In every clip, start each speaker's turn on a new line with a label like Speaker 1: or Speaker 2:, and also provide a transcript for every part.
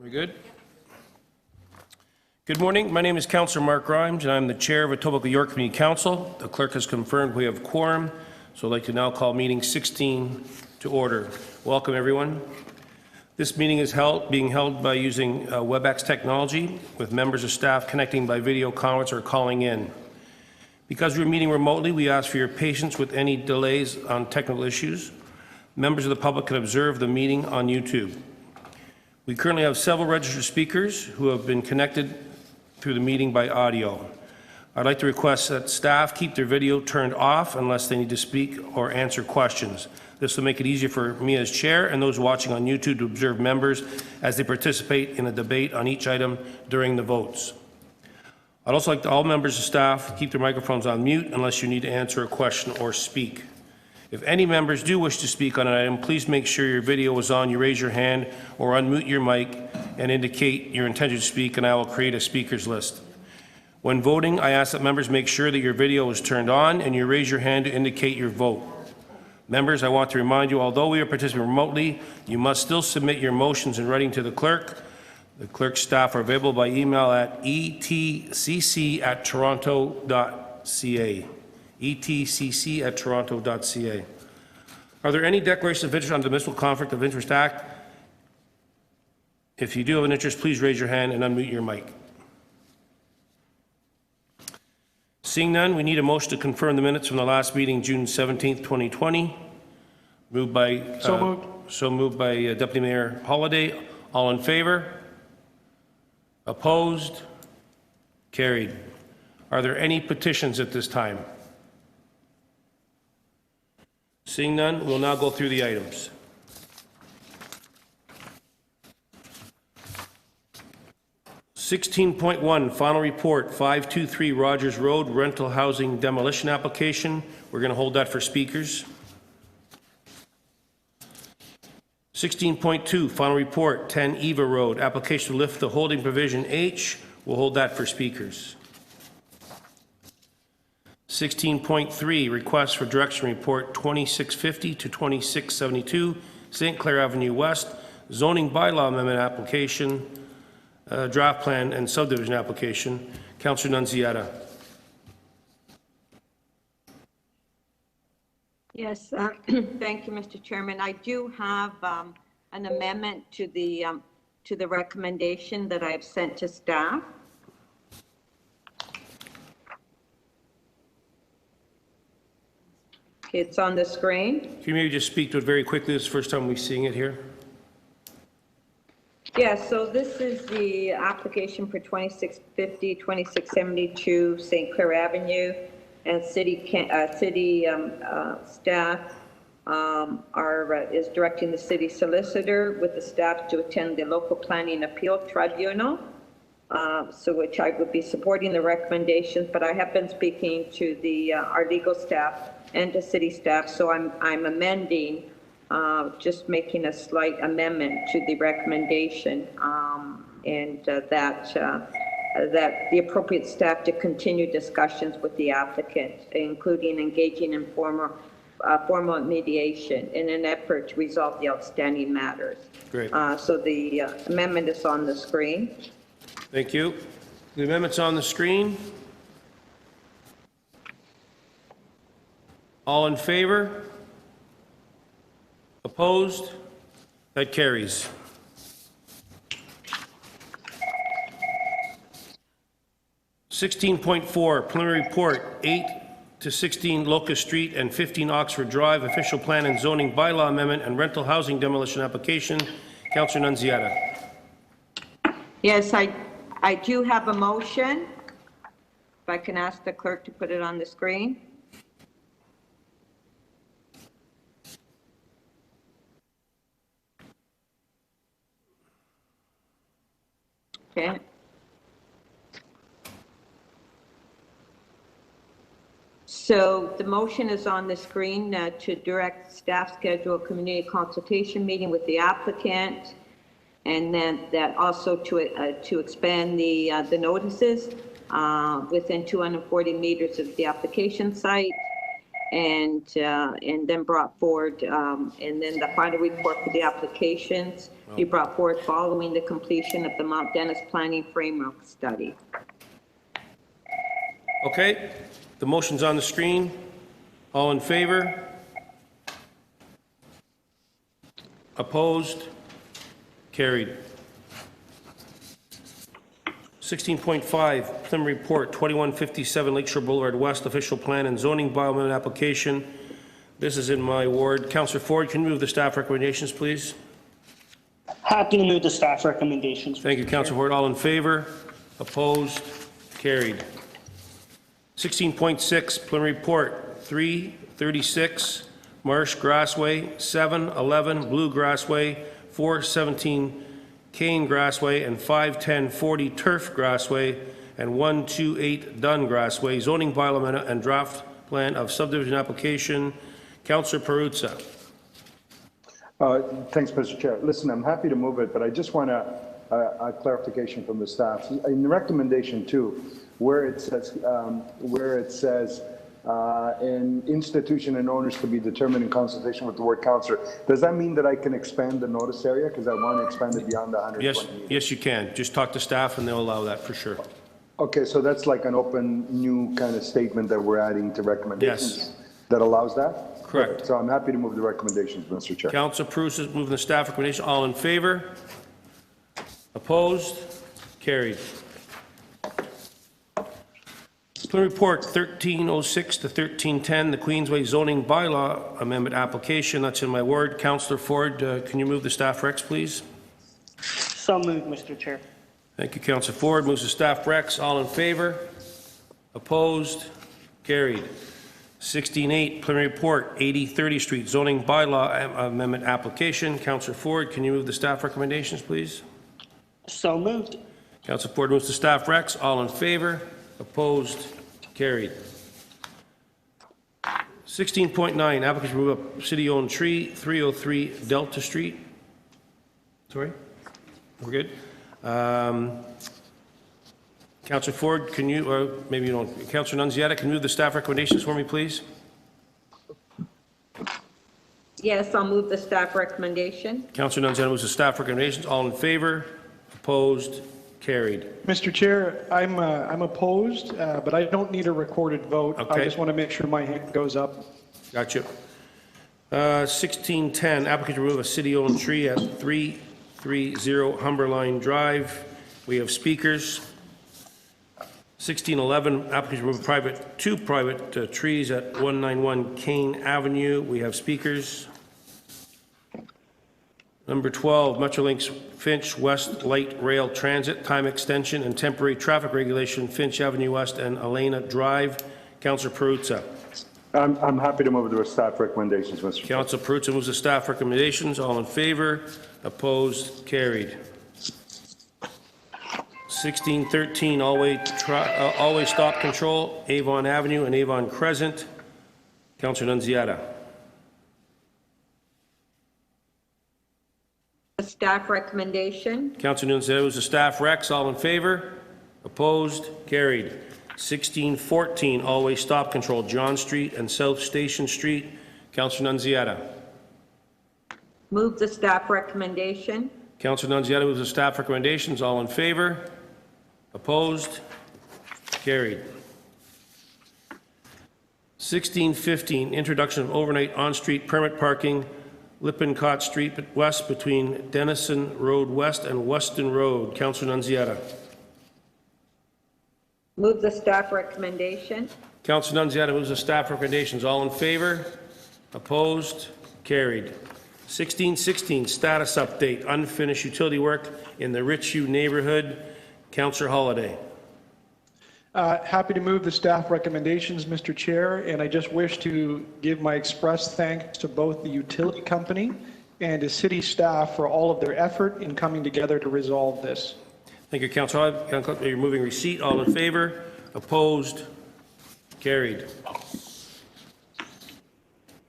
Speaker 1: We good? Good morning. My name is Councillor Mark Grimes, and I'm the Chair of Etobicoke York Community Council. The clerk has confirmed we have quorum, so I'd like to now call meeting 16 to order. Welcome, everyone. This meeting is being held by using WebEx technology, with members of staff connecting by video conference or calling in. Because we're meeting remotely, we ask for your patience with any delays on technical issues. Members of the public can observe the meeting on YouTube. We currently have several registered speakers who have been connected through the meeting by audio. I'd like to request that staff keep their video turned off unless they need to speak or answer questions. This will make it easier for me as chair and those watching on YouTube to observe members as they participate in a debate on each item during the votes. I'd also like all members of staff keep their microphones on mute unless you need to answer a question or speak. If any members do wish to speak on an item, please make sure your video is on. You raise your hand or unmute your mic and indicate your intention to speak, and I will create a speakers list. When voting, I ask that members make sure that your video is turned on and you raise your hand to indicate your vote. Members, I want to remind you, although we are participating remotely, you must still submit your motions in writing to the clerk. The clerk's staff are available by email at etcc@toronto.ca. etcc@toronto.ca. Are there any declarations of interest on the Municipal Conflict of Interest Act? If you do have an interest, please raise your hand and unmute your mic. Seeing none, we need a motion to confirm the minutes from the last meeting, June 17th, 2020. Moved by so moved by Deputy Mayor Holiday. All in favor? Opposed? Carried. Are there any petitions at this time? Seeing none, we'll now go through the items. (16.1) Final report, 523 Rogers Road, rental housing demolition application. We're going to hold that for speakers. 16.2 Final report, 10 Eva Road, application to lift the holding provision H. We'll hold that for speakers. 16.3 request for direction report 2650 to 2672 St. Clair Avenue West, zoning bylaw amendment application, draft plan and subdivision application. Councillor Nunziata.
Speaker 2: Yes, thank you, Mr. Chairman. I do have an amendment to the recommendation that I have sent to staff. It's on the screen.
Speaker 1: Can you maybe just speak to it very quickly? This is the first time we're seeing it here.
Speaker 2: Yeah, so this is the application for 2650, 2672 St. Clair Avenue, and city staff is directing the city solicitor with the staff to attend the local planning appeal tribunal. So which I would be supporting the recommendations, but I have been speaking to our legal staff and to city staff, so I'm amending, just making a slight amendment to the recommendation, and that the appropriate staff to continue discussions with the applicant, including engaging in formal mediation in an effort to resolve the outstanding matters.
Speaker 1: Great.
Speaker 2: So the amendment is on the screen.
Speaker 1: Thank you. The amendment's on the screen. All in favor? Opposed? That carries. (16.4) Preliminary report 8 to 16 Locust Street and 15 Oxford Drive, official plan and zoning bylaw amendment and rental housing demolition application. Councillor Nunziata.
Speaker 2: Yes, I do have a motion. If I can ask the clerk to put it on the screen. Okay. So the motion is on the screen to direct staff schedule a community consultation meeting with the applicant, and then that also to expand the notices within 240 meters of the application site, and then brought forward, and then the final report for the applications be brought forward following the completion of the Mount Dennis Planning Framework Study.
Speaker 1: Okay, the motion's on the screen. All in favor? Opposed? Carried. 16.5, preliminary report, 2157 Lakeshore Boulevard West, official plan and zoning bioamendment application. This is in my ward. Councillor Ford, can you move the staff recommendations, please?
Speaker 3: Happy to move the staff recommendations.
Speaker 1: Thank you, Councillor Ford. All in favor? Opposed? Carried. 16.6, preliminary report, 336 Marsh Grassway, 711 Blue Grassway, 417 Kane Grassway, and 51040 Turf Grassway, and 128 Dunn Grassway, zoning bylaw amendment and draft plan of subdivision application. Councillor Perruzza.
Speaker 4: Thanks, Mr. Chair. Listen, I'm happy to move it, but I just want a clarification from the staff. In recommendation 2, where it says an institution and owners to be determined in consultation with the ward councillor, does that mean that I can expand the notice area? Because I want to expand it beyond the 120 meters.
Speaker 1: Yes, you can. Just talk to staff and they'll allow that for sure.
Speaker 4: Okay, so that's like an open new kind of statement that we're adding to recommendations.
Speaker 1: Yes.
Speaker 4: That allows that?
Speaker 1: Correct.
Speaker 4: Perfect. So I'm happy to move the recommendations, Mr. Chair.
Speaker 1: Councillor Perruzza is moving the staff recommendation. All in favor? Opposed? Carried. Preliminary report 1306 to 1310, the Queensway zoning bylaw amendment application. That's in my ward. Councillor Ford, can you move the staff recs, please?
Speaker 3: So moved, Mr. Chair.
Speaker 1: Thank you, Councillor Ford. Moves the staff recs. All in favor? Opposed? Carried. 16.8, preliminary report, 80 30th Street zoning bylaw amendment application. Councillor Ford, can you move the staff recommendations, please?
Speaker 3: So moved.
Speaker 1: Councillor Ford moves the staff recs. All in favor? Opposed? Carried. 16.9, applicants remove a city-owned tree, 303 Delta Street. Sorry? We're good? Councillor Ford, can you, or maybe you don't, Councillor Nunziata, can you move the staff recommendations for me, please?
Speaker 2: Yes, I'll move the staff recommendation.
Speaker 1: Councillor Nunziata moves the staff recommendations. All in favor? Opposed? Carried.
Speaker 5: Mr. Chair, I'm opposed, but I don't need a recorded vote.
Speaker 1: Okay.
Speaker 5: I just want to make sure my hand goes up.
Speaker 1: Gotcha. 1610, applicant to remove a city-owned tree at 330 Humberline Drive. We have speakers. 1611, applicant to remove two private trees at 191 Kane Avenue. We have speakers. Number 12, Metrolinx Finch West Light Rail Transit Time Extension and Temporary Traffic Regulation, Finch Avenue West and Elena Drive. Councillor Perruzza.
Speaker 4: I'm happy to move the staff recommendations, Mr. Chair.
Speaker 1: Councillor Perruzza moves the staff recommendations. All in favor? Opposed? Carried. 1613, always stop control, Avon Avenue and Avon Crescent. Councillor Nunziata.
Speaker 2: The staff recommendation.
Speaker 1: Councillor Nunziata moves the staff recs. All in favor? Opposed? Carried. 1614, always stop control, John Street and South Station Street. Councillor Nunziata.
Speaker 2: Move the staff recommendation.
Speaker 1: Councillor Nunziata moves the staff recommendations. All in favor? Opposed? Carried. 1615, introduction of overnight on-street permit parking, Lippincott Street West between Denison Road West and Weston Road. Councillor Nunziata.
Speaker 2: Move the staff recommendation.
Speaker 1: Councillor Nunziata moves the staff recommendations. All in favor? Opposed? Carried. 1616, status update, unfinished utility work in the Richview neighborhood. Councillor Holyday.
Speaker 5: Happy to move the staff recommendations, Mr. Chair, and I just wish to give my express thanks to both the utility company and to city staff for all of their effort in coming together to resolve this.
Speaker 1: Thank you, Councillor Holyday. You're moving receipt. All in favor? Opposed? Carried.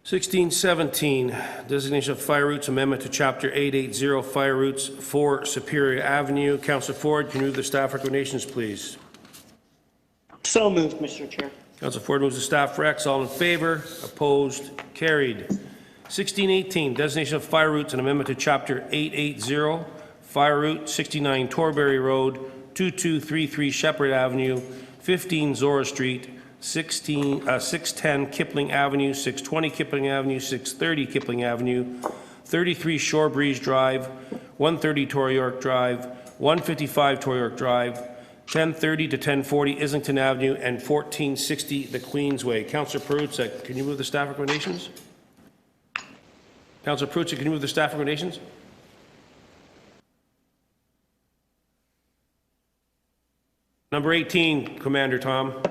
Speaker 1: 1617, designation of fire routes amendment to Chapter 880 fire routes for Superior Avenue. Councillor Ford, can you move the staff recommendations, please?
Speaker 3: So moved, Mr. Chair.
Speaker 1: Councillor Ford moves the staff recs. All in favor? Opposed? Carried. 1618, designation of fire routes and amendment to Chapter 880, Fire Route 69 Torbury Road, 2233 Shepherd Avenue, 15 Zora Street, 610 Kipling Avenue, 620 Kipling Avenue, 630 Kipling Avenue, 33 Shore Breeze Drive, 130 Torrey York Drive, 155 Torrey York Drive, 1030 to 1040 Islington Avenue, and 1460 the Queensway. Councillor Perruzza, can you move the staff recommendations? Councillor Perruzza, can you move the staff recommendations? Number 18, Commander Tom.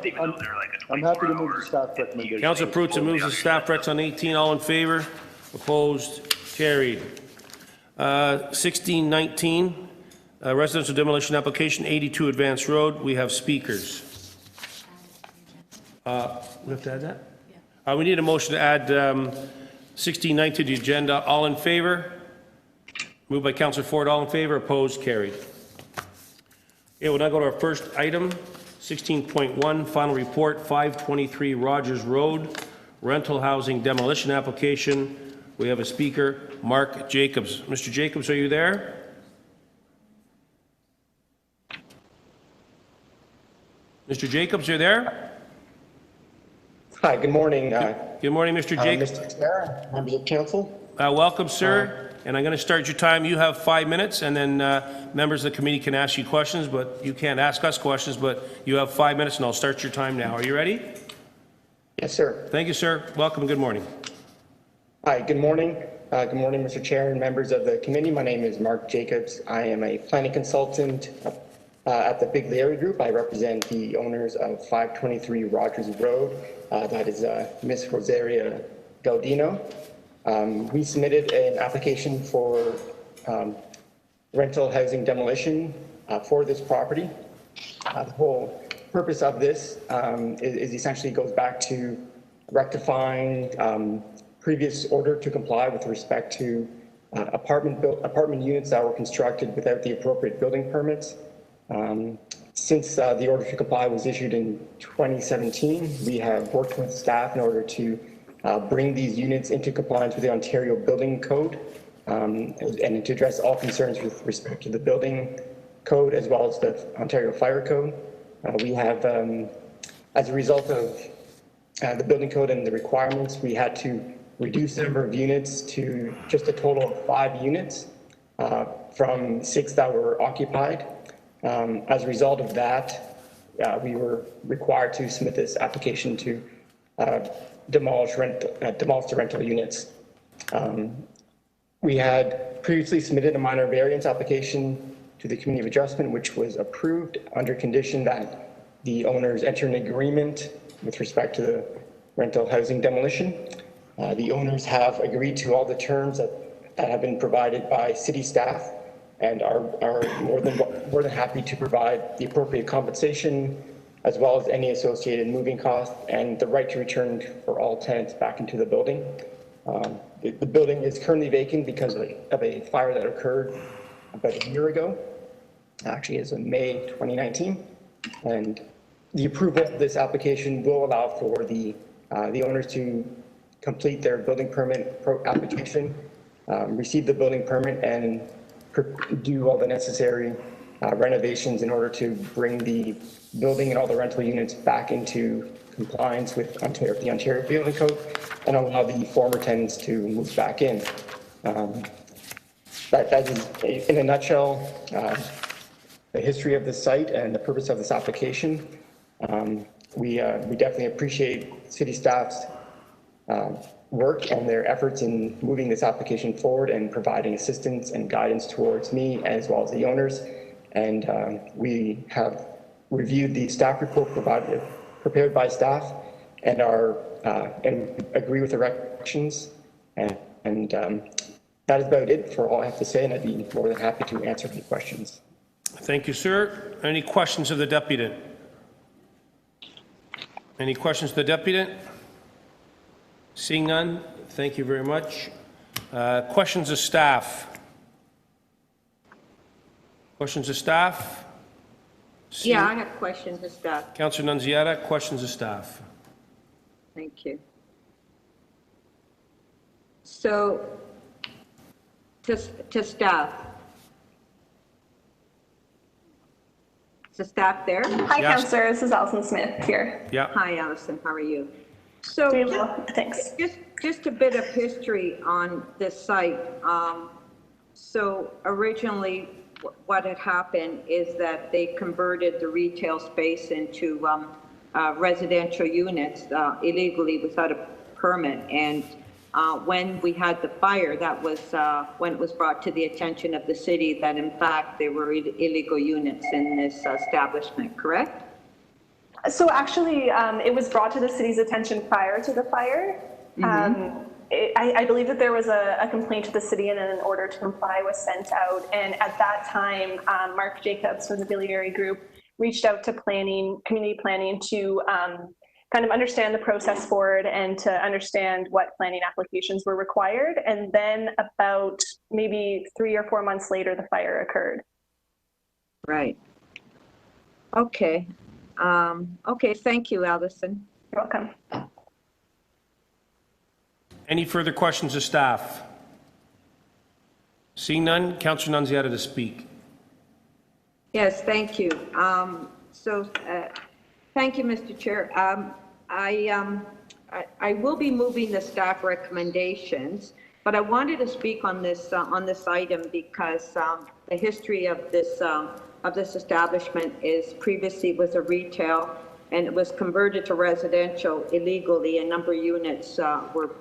Speaker 4: I'm happy to move the staff recommendation.
Speaker 1: Councillor Perruzza moves the staff recs on 18. All in favor? Opposed? Carried. 1619, residential demolition application, 82 Advance Road. We have speakers. We have to add that? Yeah. We need a motion to add 1619 to the agenda. All in favor? Moved by Councillor Ford. All in favor? Opposed? Carried. Okay, we'll now go to our first item, 16.1, final report, 523 Rogers Road, rental housing demolition application. We have a speaker, Mark Jacobs. Mr. Jacobs, are you there? Mr. Jacobs, are you there?
Speaker 6: Hi, good morning.
Speaker 1: Good morning, Mr. Jacobs.
Speaker 6: Mr. Clair, members of council.
Speaker 1: Welcome, sir. And I'm going to start your time. You have 5 minutes, and then members of the committee can ask you questions, but you can't ask us questions, but you have 5 minutes, and I'll start your time now. Are you ready?
Speaker 6: Yes, sir.
Speaker 1: Thank you, sir. Welcome and good morning.
Speaker 6: Hi, good morning. Good morning, Mr. Chair and members of the committee. My name is Mark Jacobs. I am a planning consultant at the Big Larry Group. I represent the owners of 523 Rogers Road. That is Ms. Rosaria Gaudino. We submitted an application for rental housing demolition for this property. The whole purpose of this is essentially goes back to rectifying previous order to comply with respect to apartment units that were constructed without the appropriate building permits. Since the order to comply was issued in 2017, we have worked with staff in order to bring these units into compliance with the Ontario Building Code and to address all concerns with respect to the building code as well as the Ontario Fire Code. We have, as a result of the building code and the requirements, we had to reduce the number of units to just a total of 5 units from 6 that were occupied. As a result of that, we were required to submit this application to demolish the rental units. We had previously submitted a minor variance application to the Committee of Adjustment, which was approved under condition that the owners enter an agreement with respect to the rental housing demolition. The owners have agreed to all the terms that have been provided by city staff and are more than happy to provide the appropriate compensation as well as any associated moving costs and the right to return for all tenants back into the building. The building is currently vacant because of a fire that occurred about a year ago, actually as of May 2019. And the approval of this application will allow for the owners to complete their building permit application, receive the building permit, and do all the necessary renovations in order to bring the building and all the rental units back into compliance with the Ontario Building Code and allow the former tenants to move back in. That is, in a nutshell, the history of this site and the purpose of this application. We definitely appreciate city staff's work and their efforts in moving this application forward and providing assistance and guidance towards me as well as the owners. And we have reviewed the staff report prepared by staff and agree with the recommendations. And that is about it for all I have to say, and I'd be more than happy to answer any questions.
Speaker 1: Thank you, sir. Any questions of the deputant? Any questions of the deputant? Seeing none, thank you very much. Questions of staff? Questions of staff?
Speaker 2: Yeah, I have questions of staff.
Speaker 1: Councillor Nunziata, questions of staff?
Speaker 2: Thank you. So, to staff. Is the staff there?
Speaker 7: Hi,
Speaker 1: Yes.
Speaker 7: Councillor. This is Alison Smith here.
Speaker 1: Yeah.
Speaker 2: Hi, Allison, how are you? So
Speaker 7: Doing well, thanks.
Speaker 2: just a bit of history on this site. So originally, what had happened is that they converted the retail space into residential units illegally without a permit. And when we had the fire, that was when it was brought to the attention of the city that in fact there were illegal units in this establishment, correct?
Speaker 7: So actually, it was brought to the city's attention prior to the fire. I believe that there was a complaint to the city and an order to comply was sent out. And at that time, Mark Jacobs from the Biliary Group reached out to community planning to kind of understand the process forward and to understand what planning applications were required. And then about maybe 3 or 4 months later, the fire occurred.
Speaker 2: Right. Okay. Okay, thank you, Allison.
Speaker 7: You're welcome.
Speaker 1: Any further questions of staff? Seeing none, Councillor Nunziata to speak.
Speaker 2: Yes, thank you. Thank you, Mr. Chair. I will be moving the staff recommendations, but I wanted to speak on this item because the history of this establishment is previously was a retail, and it was converted to residential illegally. A number of units were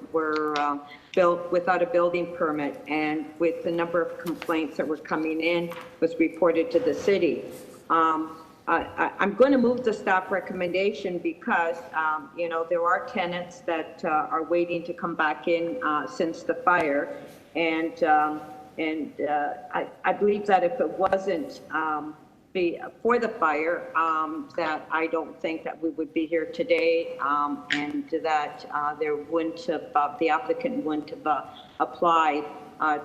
Speaker 2: built without a building permit, and with the number of complaints that were coming in, was reported to the city. I'm going to move the staff recommendation because, there are tenants that are waiting to come back in since the fire, and I believe that if it wasn't for the fire, that I don't think that we would be here today, and that there wouldn't have, the applicant wouldn't have applied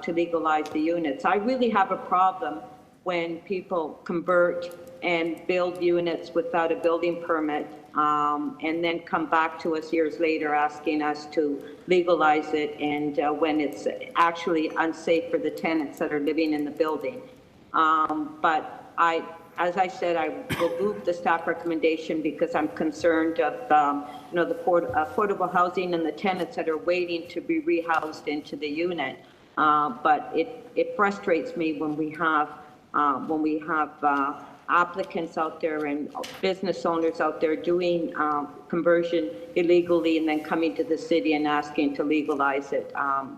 Speaker 2: to legalize the units. I really have a problem when people convert and build units without a building permit, and then come back to us years later asking us to legalize it, and when it's actually unsafe for the tenants that are living in the building. But as I said, I will move the staff recommendation because I'm concerned of, the affordable housing and the tenants that are waiting to be rehoused into the unit. But it frustrates me when we have applicants out there and business owners out there doing conversion illegally and then coming to the city and asking to legalize it.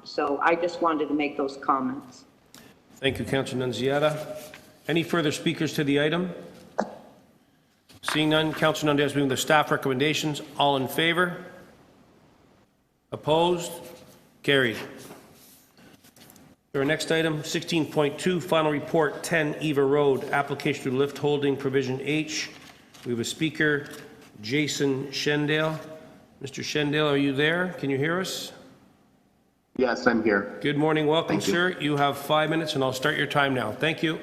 Speaker 2: So I just wanted to make those comments.
Speaker 1: Thank you, Councillor Nunziata. Any further speakers to the item? Seeing none, Councillor Nunez moving the staff recommendations. All in favor? Opposed? Carried. Our next item, 16.2, final report, 10 Eva Road, application to lift holding provision H. We have a speaker, Jason Schendale. Mr. Schendale, are you there? Can you hear us?
Speaker 8: Yes, I'm here.
Speaker 1: Good morning. Welcome,
Speaker 8: Thank you.
Speaker 1: sir. You have 5 minutes, and I'll start your time now. Thank you.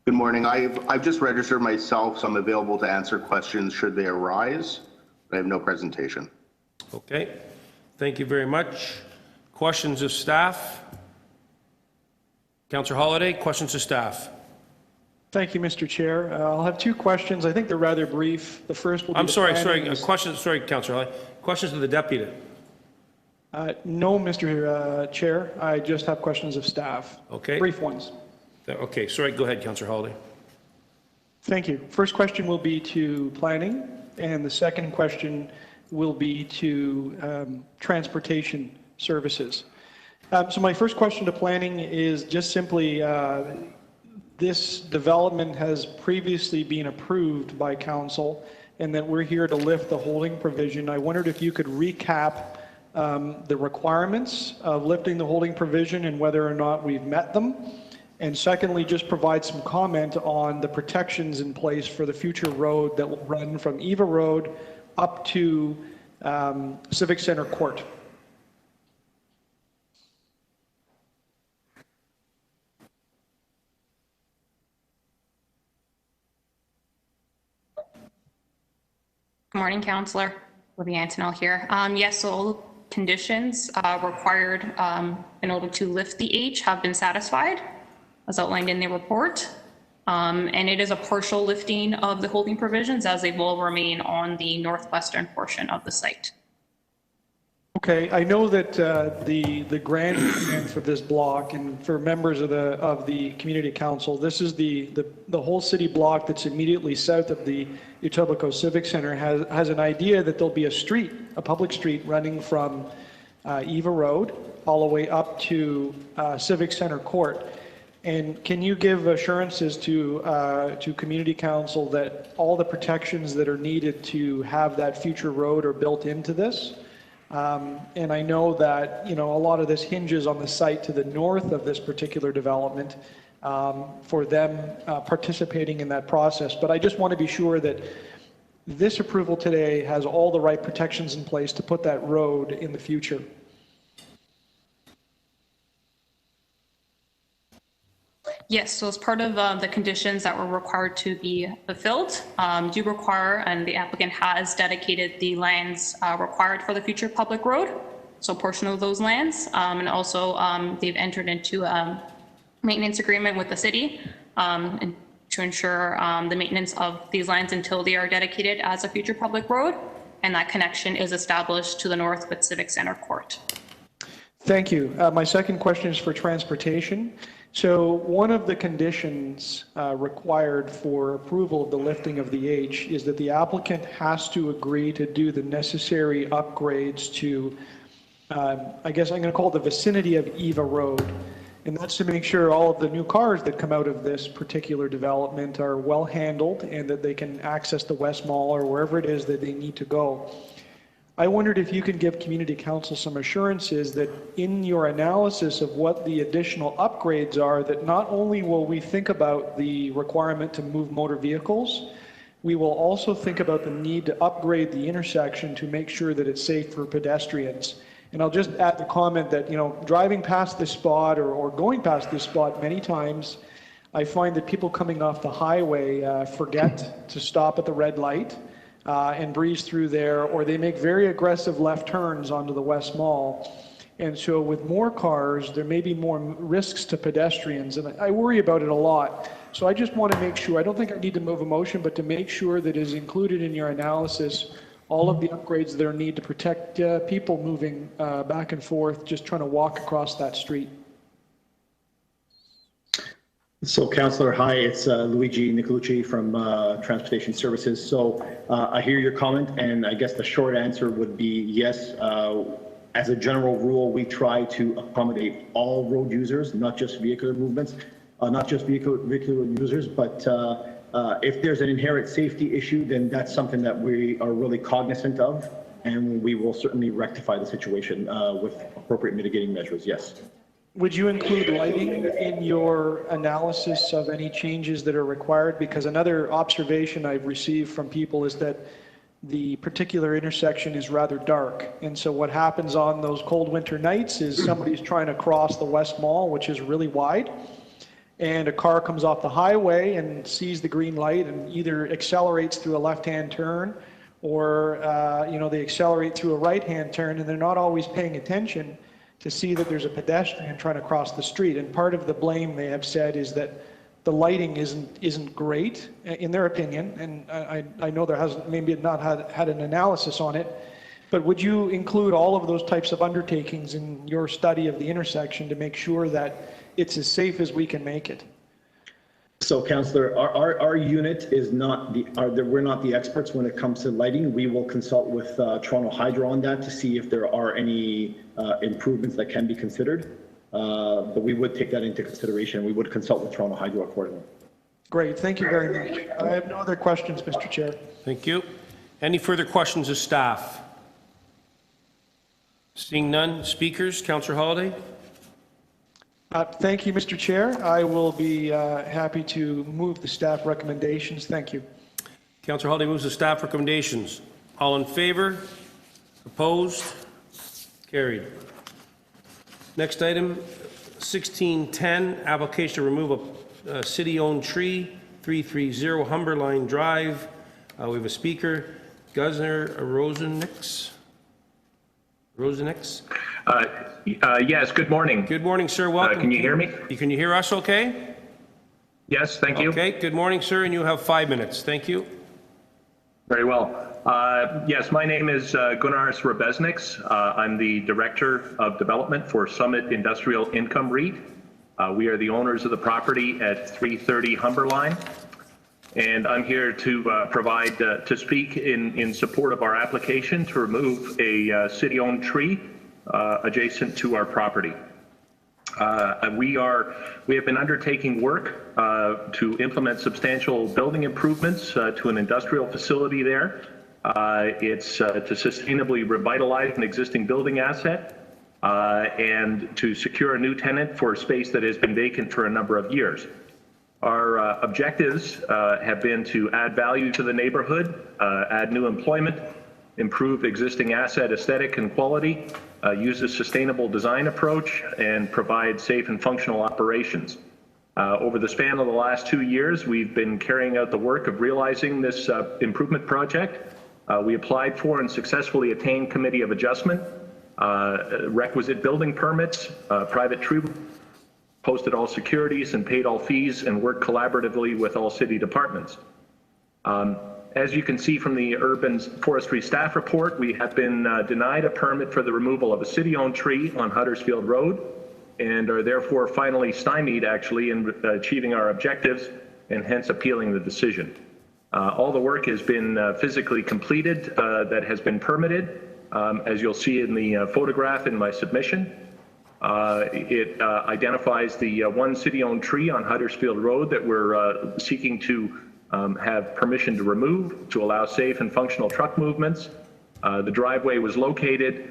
Speaker 8: Good morning. I've just registered myself, so I'm available to answer questions should they arise. I have no presentation.
Speaker 1: Okay. Thank you very much. Questions of staff? Councillor Holyday, questions of staff?
Speaker 5: Thank you, Mr. Chair. I'll have 2 questions. I think they're rather brief. The first will be...
Speaker 1: Councillor Holyday. Questions of the deputy?
Speaker 5: No, Mr. Chair. I just have questions of staff.
Speaker 1: Okay.
Speaker 5: Brief ones.
Speaker 1: Okay, sorry, go ahead, Councillor Holyday.
Speaker 5: Thank you. First question will be to planning, and the second question will be to transportation services. So my first question to planning is just simply, this development has previously been approved by council, and that we're here to lift the holding provision. I wondered if you could recap the requirements of lifting the holding provision and whether or not we've met them. And secondly, just provide some comment on the protections in place for the future road that will run from Eva Road up to Civic Center Court.
Speaker 9: Good morning, Councillor. Libby Antonell here. Yes, so all the conditions required in order to lift the H have been satisfied, as outlined in the report. And it is a partial lifting of the holding provisions, as they will remain on the northwestern portion of the site.
Speaker 5: Okay, I know that the grand plan for this block, and for members of the community council, this is the whole city block that's immediately south of the Etobicoke Civic Center has an idea that there'll be a public street running from Eva Road all the way up to Civic Center Court. And can you give assurances to community council that all the protections that are needed to have that future road are built into this? And I know that, a lot of this hinges on the site to the north of this particular development for them participating in that process. But I just want to be sure that this approval today has all the right protections in place to put that road in the future.
Speaker 9: Yes, so as part of the conditions that were required to be fulfilled, do require, and the applicant has dedicated the lands required for the future public road, so a portion of those lands, and also they've entered into a maintenance agreement with the city and to ensure the maintenance of these lands until they are dedicated as a future public road, and that connection is established to the north with Civic Center Court.
Speaker 5: Thank you. My second question is for transportation. So one of the conditions required for approval of the lifting of the H is that the applicant has to agree to do the necessary upgrades to, I guess I'm going to call it the vicinity of Eva Road. And that's to make sure all of the new cars that come out of this particular development are well handled and that they can access the West Mall or wherever it is that they need to go. I wondered if you could give community council some assurances that in your analysis of what the additional upgrades are, that not only will we think about the requirement to move motor vehicles, we will also think about the need to upgrade the intersection to make sure that it's safe for pedestrians. And I'll just add the comment that, driving past this spot or going past this spot many times, I find that people coming off the highway forget to stop at the red light. And breeze through there, or they make very aggressive left turns onto the West Mall. And so with more cars, there may be more risks to pedestrians, and I worry about it a lot. So I just want to make sure, I don't think I need to move a motion, but to make sure that is included in your analysis all of the upgrades that are needed to protect people moving back and forth, just trying to walk across that street.
Speaker 10: So, Councillor, hi, it's Luigi Nicolucci from Transportation Services. So I hear your comment, and I guess the short answer would be yes. As a general rule, we try to accommodate all road users, not just vehicular movements, not just vehicular users, but if there's an inherent safety issue, then that's something that we are really cognizant of, and we will certainly rectify the situation with appropriate mitigating measures, yes.
Speaker 5: Would you include lighting in your analysis of any changes that are required? Because another observation I've received from people is that the particular intersection is rather dark. And so what happens on those cold winter nights is somebody's trying to cross the West Mall, which is really wide, and a car comes off the highway and sees the green light and either accelerates through a left-hand turn or, they accelerate through a right-hand turn, and they're not always paying attention to see that there's a pedestrian trying to cross the street. And part of the blame, they have said, is that the lighting isn't great, in their opinion, and I know there hasn't maybe not had an analysis on it, but would you include all of those types of undertakings in your study of the intersection to make sure that it's as safe as we can make it?
Speaker 10: So, Councillor, our unit is not we're not the experts when it comes to lighting. We will consult with Toronto Hydro on that to see if there are any improvements that can be considered. But we would take that into consideration. We would consult with Toronto Hydro accordingly.
Speaker 5: Great, thank you very much. I have no other questions, Mr. Chair.
Speaker 1: Thank you. Any further questions of staff? Seeing none. Speakers, Councillor Holyday.
Speaker 5: Thank you, Mr. Chair. I will be happy to move the staff recommendations. Thank you.
Speaker 1: Councillor Holyday moves the staff recommendations. All in favour? Opposed? Carried. Next item, 1610, application to remove a city-owned tree, 330 Humberline Drive. We have a speaker. Guzner Rosenix?
Speaker 11: Yes, good morning.
Speaker 1: Good morning, sir. Welcome.
Speaker 11: Can you hear me?
Speaker 1: Can you hear us okay?
Speaker 11: Yes, thank you.
Speaker 1: Okay, good morning, sir, and you have 5 minutes. Thank you.
Speaker 11: Very well. Yes, my name is Gunnar Srebesniks. I'm the Director of Development for Summit Industrial Income REIT. We are the owners of the property at 330 Humberline. And I'm here to speak in support of our application to remove a city-owned tree adjacent to our property. We have been undertaking work to implement substantial building improvements to an industrial facility there. It's to sustainably revitalize an existing building asset and to secure a new tenant for a space that has been vacant for a number of years. Our objectives have been to add value to the neighborhood, add new employment, improve existing asset aesthetic and quality, use a sustainable design approach, and provide safe and functional operations. Over the span of the last 2 years, we've been carrying out the work of realizing this improvement project. We applied for and successfully attained Committee of Adjustment, requisite building permits, private tree, posted all securities and paid all fees, and worked collaboratively with all city departments. As you can see from the Urban Forestry Staff Report, we have been denied a permit for the removal of a city-owned tree on Huddersfield Road and are therefore finally stymied actually in achieving our objectives and hence appealing the decision. All the work has been physically completed that has been permitted, as you'll see in the photograph in my submission. It identifies the one city-owned tree on Huddersfield Road that we're seeking to have permission to remove to allow safe and functional truck movements. The driveway was located,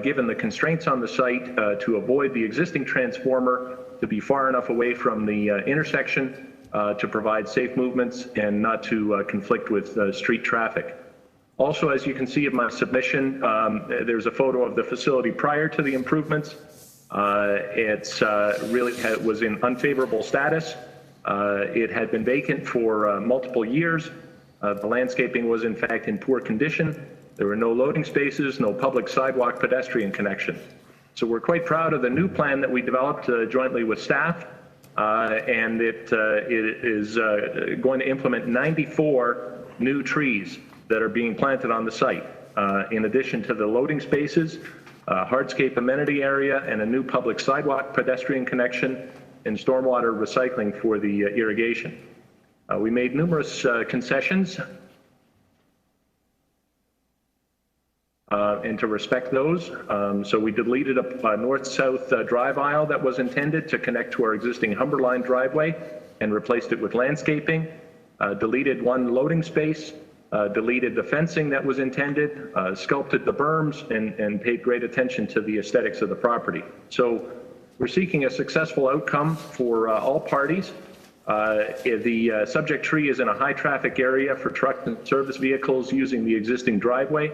Speaker 11: given the constraints on the site, to avoid the existing transformer, to be far enough away from the intersection to provide safe movements and not to conflict with street traffic. Also, as you can see in my submission, there's a photo of the facility prior to the improvements. It's was in unfavorable status. It had been vacant for multiple years. The landscaping was in fact in poor condition. There were no loading spaces, no public sidewalk pedestrian connection. So we're quite proud of the new plan that we developed jointly with staff, and it is going to implement 94 new trees that are being planted on the site, in addition to the loading spaces, hardscape amenity area, and a new public sidewalk pedestrian connection and stormwater recycling for the irrigation. We made numerous concessions and to respect those. So we deleted a north-south drive aisle that was intended to connect to our existing Humberline driveway and replaced it with landscaping, deleted one loading space, deleted the fencing that was intended, sculpted the berms, and paid great attention to the aesthetics of the property. So we're seeking a successful outcome for all parties. The subject tree is in a high traffic area for truck and service vehicles using the existing driveway.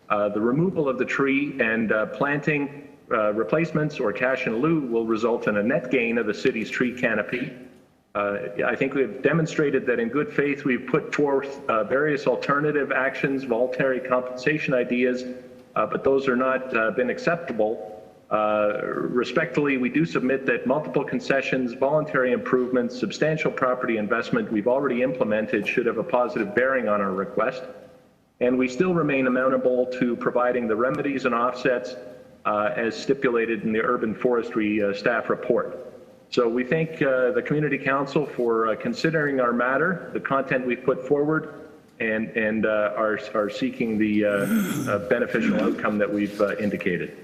Speaker 11: The removal of the tree and planting replacements or cash in lieu will result in a net gain of the city's tree canopy. I think we've demonstrated that in good faith we've put forth various alternative actions, voluntary compensation ideas, but those are not been acceptable. Respectfully, we do submit that multiple concessions, voluntary improvements, substantial property investment we've already implemented should have a positive bearing on our request. And we still remain amenable to providing the remedies and offsets as stipulated in the Urban Forestry Staff Report. So we thank the Community Council for considering our matter, the content we've put forward, and are seeking the beneficial outcome that we've indicated.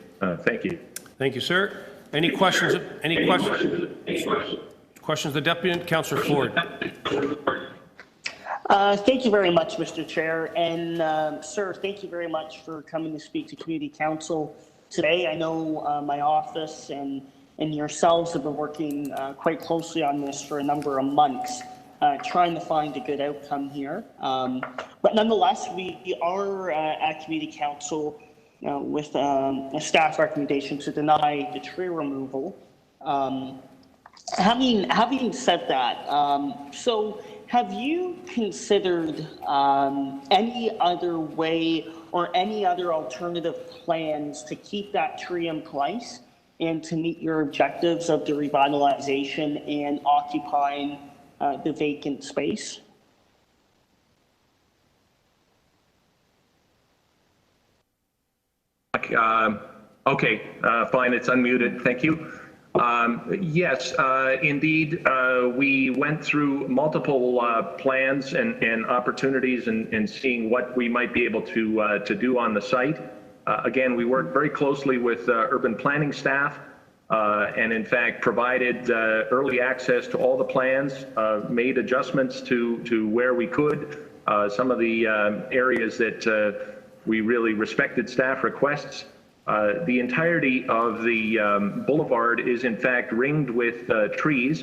Speaker 11: Thank you.
Speaker 1: Thank you, sir. Any questions? Any questions? Questions, the Deputy Councillor Ford.
Speaker 3: Thank you very much, Mr. Chair. And sir, thank you very much for coming to speak to Community Council today. I know my office and yourselves have been working quite closely on this for a number of months, trying to find a good outcome here. But nonetheless, we are at Community Council with a staff recommendation to deny the tree removal. Having said that, so have you considered any other way or any other alternative plans to keep that tree in place and to meet your objectives of the revitalization and occupying the vacant space?
Speaker 11: Okay, fine, it's unmuted, thank you. Yes, indeed, we went through multiple plans and opportunities and seeing what we might be able to do on the site. Again, we worked very closely with urban planning staff and in fact provided early access to all the plans, made adjustments to where we could. Some of the areas that we really respected staff requests. The entirety of the boulevard is in fact ringed with trees,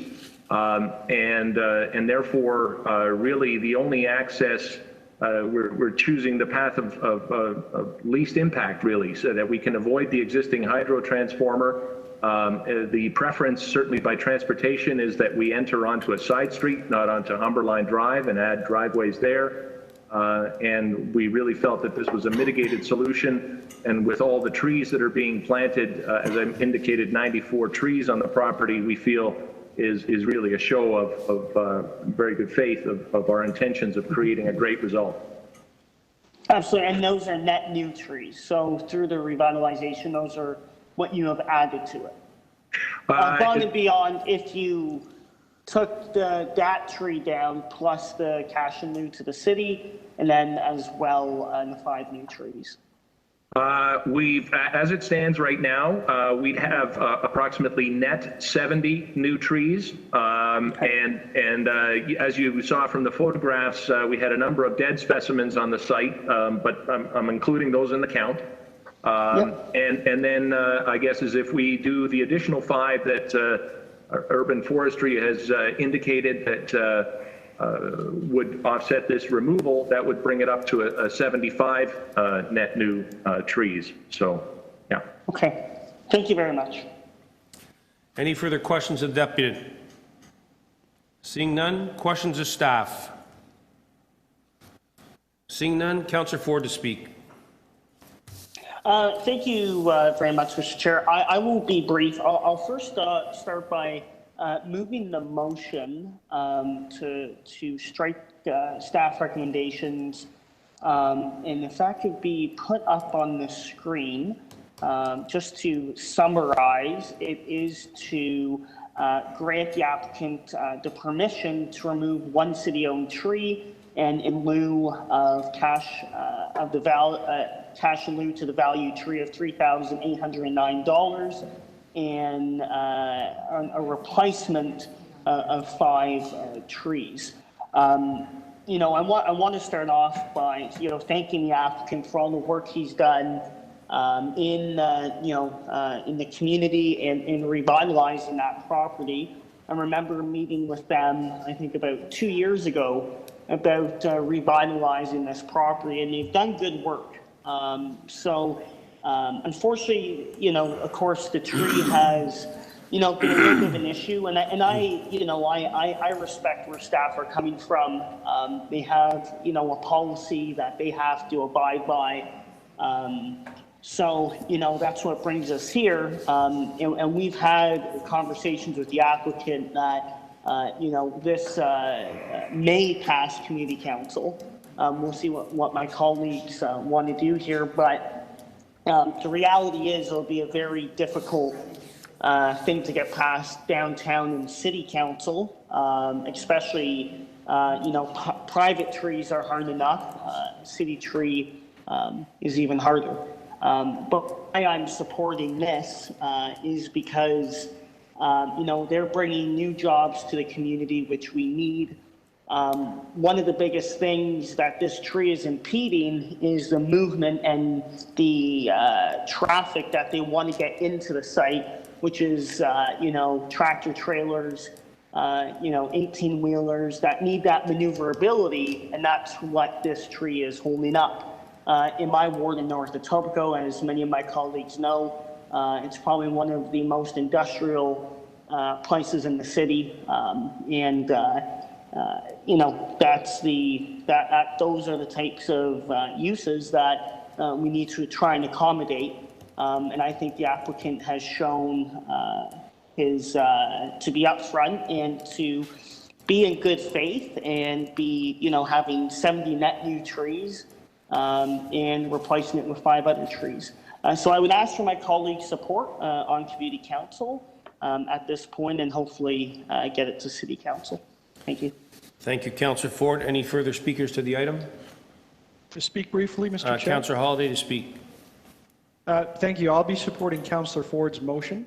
Speaker 11: and therefore really the only access, we're choosing the path of least impact really, so that we can avoid the existing hydro transformer. The preference certainly by transportation is that we enter onto a side street, not onto Humberline Drive, and add driveways there. And we really felt that this was a mitigated solution. And with all the trees that are being planted, as I indicated, 94 trees on the property, we feel is really a show of very good faith of our intentions of creating a great result.
Speaker 3: Absolutely, and those are net new trees. So through the revitalization, those are what you have added to it. Above and beyond, if you took that tree down plus the cash in lieu to the city, and then as well the 5 new trees.
Speaker 11: We've, as it stands right now, we'd have approximately net 70 new trees. And as you saw from the photographs, we had a number of dead specimens on the site, but I'm including those in the count. And then I guess as if we do the additional 5 that Urban Forestry has indicated that would offset this removal, that would bring it up to a 75 net new trees. So, yeah.
Speaker 3: Okay. Thank you very much.
Speaker 1: Any further questions of the deputy? Seeing none, questions of staff? Seeing none, Councillor Ford to speak.
Speaker 3: Thank you very much, Mr. Chair. I will be brief. I'll first start by moving the motion to strike staff recommendations, and if that could be put up on the screen, just to summarize, it is to grant the applicant the permission to remove 1 city-owned tree, and in lieu of cash in lieu to the value tree of $3,809, and a replacement of 5 trees. You know, I want to start off by thanking the applicant for all the work he's done in the community and in revitalizing that property. I remember meeting with them, I think about 2 years ago, about revitalizing this property, and they've done good work. Unfortunately, of course, the tree has, been a little bit of an issue, and I respect where staff are coming from. They have, a policy that they have to abide by. That's what brings us here. And we've had conversations with the applicant that, this may pass community council. We'll see what my colleagues want to do here, but the reality is it'll be a very difficult thing to get passed downtown in city council, especially, private trees are hard enough. City tree is even harder. But why I'm supporting this is because, they're bringing new jobs to the community, which we need. One of the biggest things that this tree is impeding is the movement and the traffic that they want to get into the site, which is, tractor trailers, 18-wheelers that need that maneuverability, and that's what this tree is holding up. In my ward in North Etobicoke, as many of my colleagues know, it's probably one of the most industrial places in the city, and you know, those are the types of uses that we need to try and accommodate. And I think the applicant has shown to be upfront and to be in good faith and be, you know, having 70 net new trees and replacing it with 5 other trees. So I would ask for my colleagues' support on Community Council at this point, and hopefully get it to City Council. Thank you.
Speaker 1: Thank you, Councillor Ford. Any further speakers to the item?
Speaker 5: To speak briefly, Mr. Chair.
Speaker 1: Councillor Holyday to speak.
Speaker 5: Thank you. I'll be supporting Councillor Ford's motion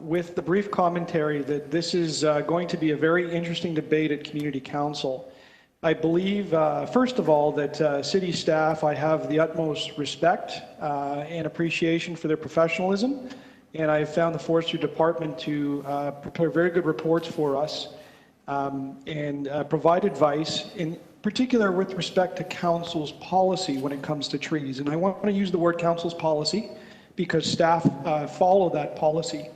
Speaker 5: with the brief commentary that this is going to be a very interesting debate at Community Council. I believe, first of all, that city staff, I have the utmost respect and appreciation for their professionalism, and I found the Forestry Department to prepare very good reports for us and provide advice, in particular with respect to council's policy when it comes to trees. And I want to use the word council's policy because staff follow that policy.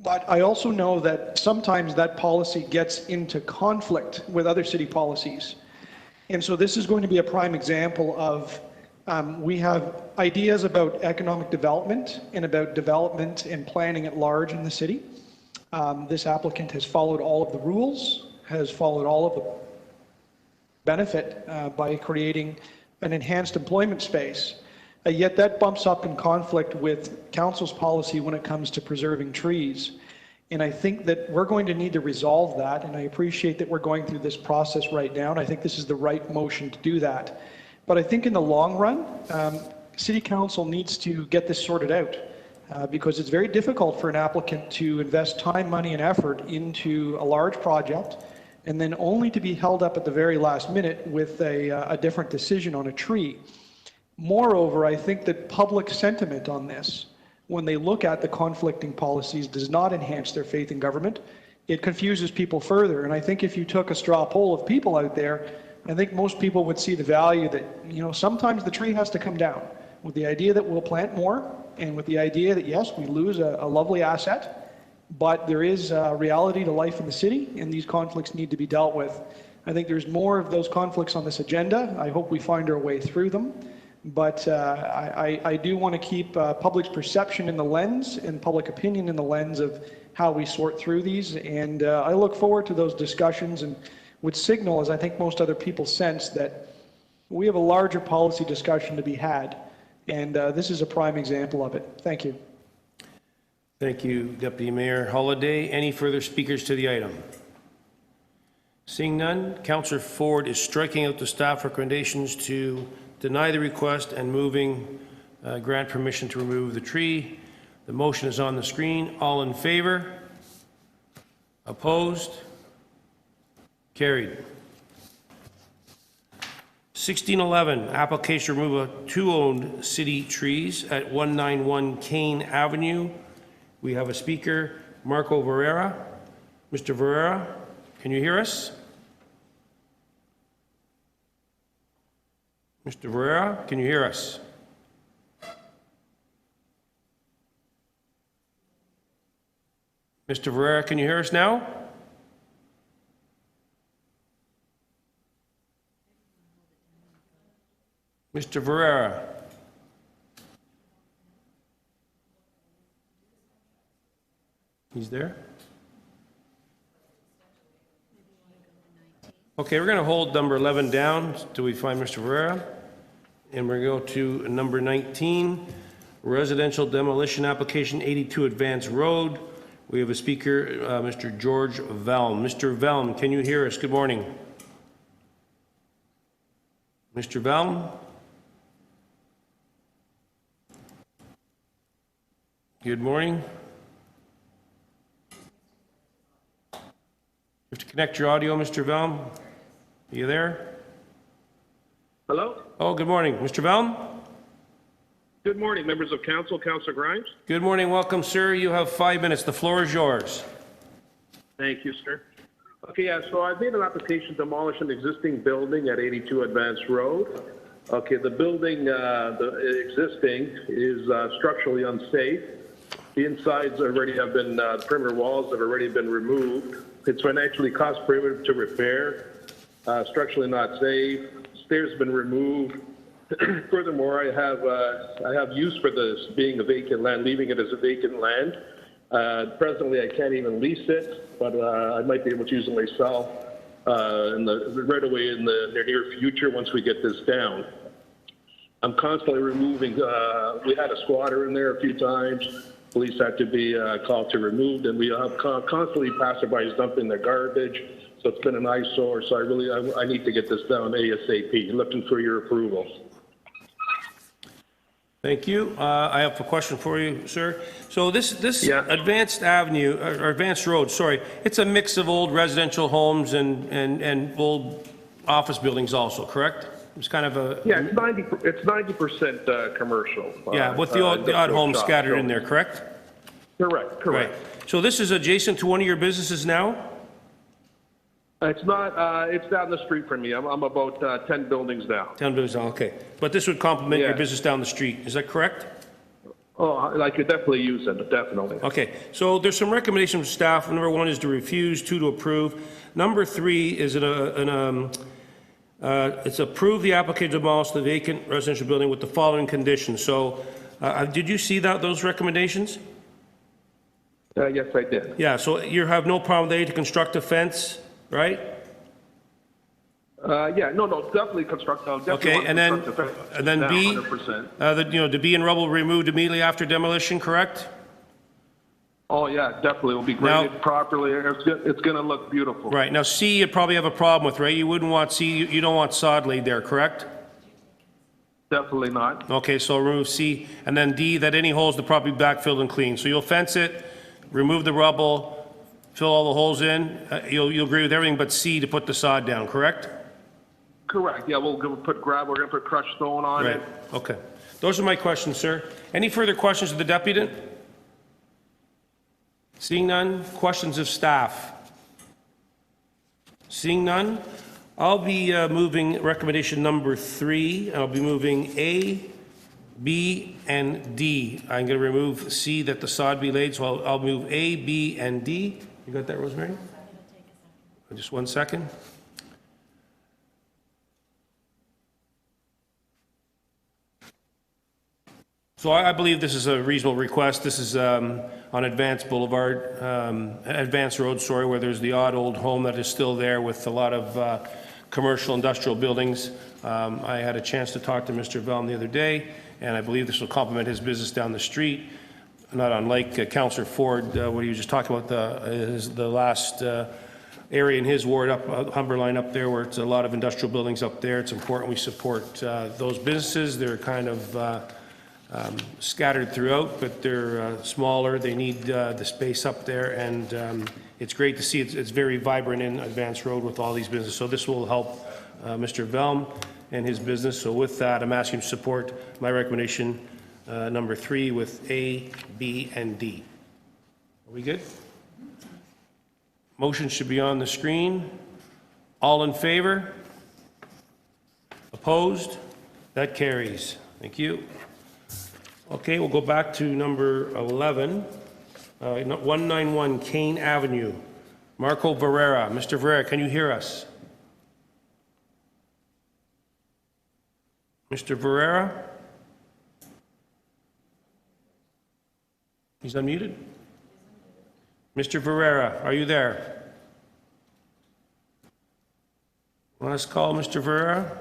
Speaker 5: But I also know that sometimes that policy gets into conflict with other city policies. And so this is going to be a prime example of we have ideas about economic development and about development and planning at large in the city. This applicant has followed all of the rules, has followed all of the benefit by creating an enhanced employment space. Yet that bumps up in conflict with council's policy when it comes to preserving trees. And I think that we're going to need to resolve that, and I appreciate that we're going through this process right now, and I think this is the right motion to do that. But I think in the long run, City Council needs to get this sorted out because it's very difficult for an applicant to invest time, money, and effort into a large project and then only to be held up at the very last minute with a different decision on a tree. Moreover, I think that public sentiment on this, when they look at the conflicting policies, does not enhance their faith in government. It confuses people further. And I think if you took a straw poll of people out there, I think most people would see the value that, you know, sometimes the tree has to come down with the idea that we'll plant more and with the idea that, yes, we lose a lovely asset, but there is a reality to life in the city and these conflicts need to be dealt with. I think there's more of those conflicts on this agenda. I hope we find our way through them. But I do want to keep public's perception in the lens and public opinion in the lens of how we sort through these. And I look forward to those discussions and would signal, as I think most other people sense, that we have a larger policy discussion to be had. And this is a prime example of it. Thank you.
Speaker 1: Thank you, Deputy Mayor Holyday. Any further speakers to the item? Seeing none, Councillor Ford is striking out the staff recommendations to deny the request and moving grant permission to remove the tree. The motion is on the screen. All in favor? Opposed? Carried. 1611, application to remove two owned city trees at 191 Kane Avenue. We have a speaker, Marco Verrera. Mr. Verrera, can you hear us? Mr. Verrera, can you hear us? Mr. Verrera, can you hear us now? Mr. Verrera. He's there? Okay, we're going to hold number 11 down till we find Mr. Verrera. And we're going to go to number 19, residential demolition application 82 Advance Road. We have a speaker, Mr. George Velm. Mr. Velm, can you hear us? Good morning. Mr. Velm? Good morning. You have to connect your audio, Mr. Velm. Are you there?
Speaker 12: Hello?
Speaker 1: Oh, good morning. Mr. Velm?
Speaker 12: Good morning, members of council. Councilor Grimes?
Speaker 1: Good morning. Welcome, sir. You have 5 minutes. The floor is yours.
Speaker 12: Thank you, sir. Okay, yeah, so I've made an application to demolish an existing building at 82 Advance Road. Okay, the building, the existing, is structurally unsafe. The insides already have been, the perimeter walls have already been removed. It's financially cost prohibitive to repair, structurally not safe. Stairs have been removed. Furthermore, I have use for this being a vacant land, leaving it as a vacant land. Presently, I can't even lease it, but I might be able to use it myself right away in the near future once we get this down. I'm constantly removing. We had a squatter in there a few times. Police had to be called to remove, and we have constantly passerbys dumping their garbage. So it's been an eyesore. So I need to get this down ASAP. Looking for your approval.
Speaker 1: Thank you. I have a question for you, sir. So this Advanced Avenue, or Advanced Road, sorry, it's a mix of old residential homes and old office buildings also, correct? It's kind of a...
Speaker 12: Yeah, it's 90% commercial.
Speaker 1: Yeah, with the odd homes scattered in there, correct?
Speaker 12: Correct.
Speaker 1: Right. So this is adjacent to one of your businesses now?
Speaker 12: It's not, it's down the street from me. I'm about 10 buildings down.
Speaker 1: 10 buildings, okay. But this would complement your business down the street, is that correct?
Speaker 12: Oh, I could definitely use it, definitely.
Speaker 1: Okay, so there's some recommendations from staff. Number 1 is to refuse, 2 to approve. Number 3 is it's approve the application to demolish the vacant residential building with the following conditions. So did you see those recommendations?
Speaker 12: Yes, I did.
Speaker 1: Yeah, so you have no problem with A, to construct a fence, right?
Speaker 12: No, definitely construct.
Speaker 1: Okay, and then B,
Speaker 12: 100%.
Speaker 1: debris and rubble removed immediately after demolition, correct?
Speaker 12: Oh yeah, definitely. It'll be graded properly. It's going to look beautiful.
Speaker 1: Right. Now C, you probably have a problem with, right? You wouldn't want C. You don't want sod laid there, correct?
Speaker 12: Definitely not.
Speaker 1: Okay, so remove C, and then D, that any holes the property backfilled and cleaned. So you'll fence it, remove the rubble, fill all the holes in. You'll agree with everything but C, to put the sod down, correct?
Speaker 12: Correct. Yeah, we'll put gravel. We're going to put crushed stone on it.
Speaker 1: Okay. Those are my questions, sir. Any further questions of the deputy? Seeing none, questions of staff? Seeing none, I'll be moving recommendation number 3. I'll be moving A, B, and D. I'm going to remove C, that the sod be laid, so I'll move A, B, and D. You got that, Rosemary? Just 1 second. So I believe this is a reasonable request. This is on Advanced Boulevard, Advanced Road, sorry, where there's the odd old home that is still there with a lot of commercial industrial buildings. I had a chance to talk to Mr. Velm the other day, and I believe this will complement his business down the street. Not unlike Councillor Ford, what he was just talking about, the last area in his ward up Humberline up there, where it's a lot of industrial buildings up there. It's important we support those businesses. They're kind of scattered throughout, but they're smaller. They need the space up there, and it's great to see it's very vibrant in Advanced Road with all these businesses. So this will help Mr. Velm and his business. So with that, I'm asking you to support my recommendation number 3 with A, B, and D. Are we good? Motion should be on the screen. All in favor? Opposed? That carries. Thank you. Okay, we'll go back to number 11, 191 Kane Avenue. Marco Barrera. Mr. Barrera, can you hear us? Mr. Barrera? He's unmuted? Mr. Barrera, are you there? Last call, Mr. Barrera.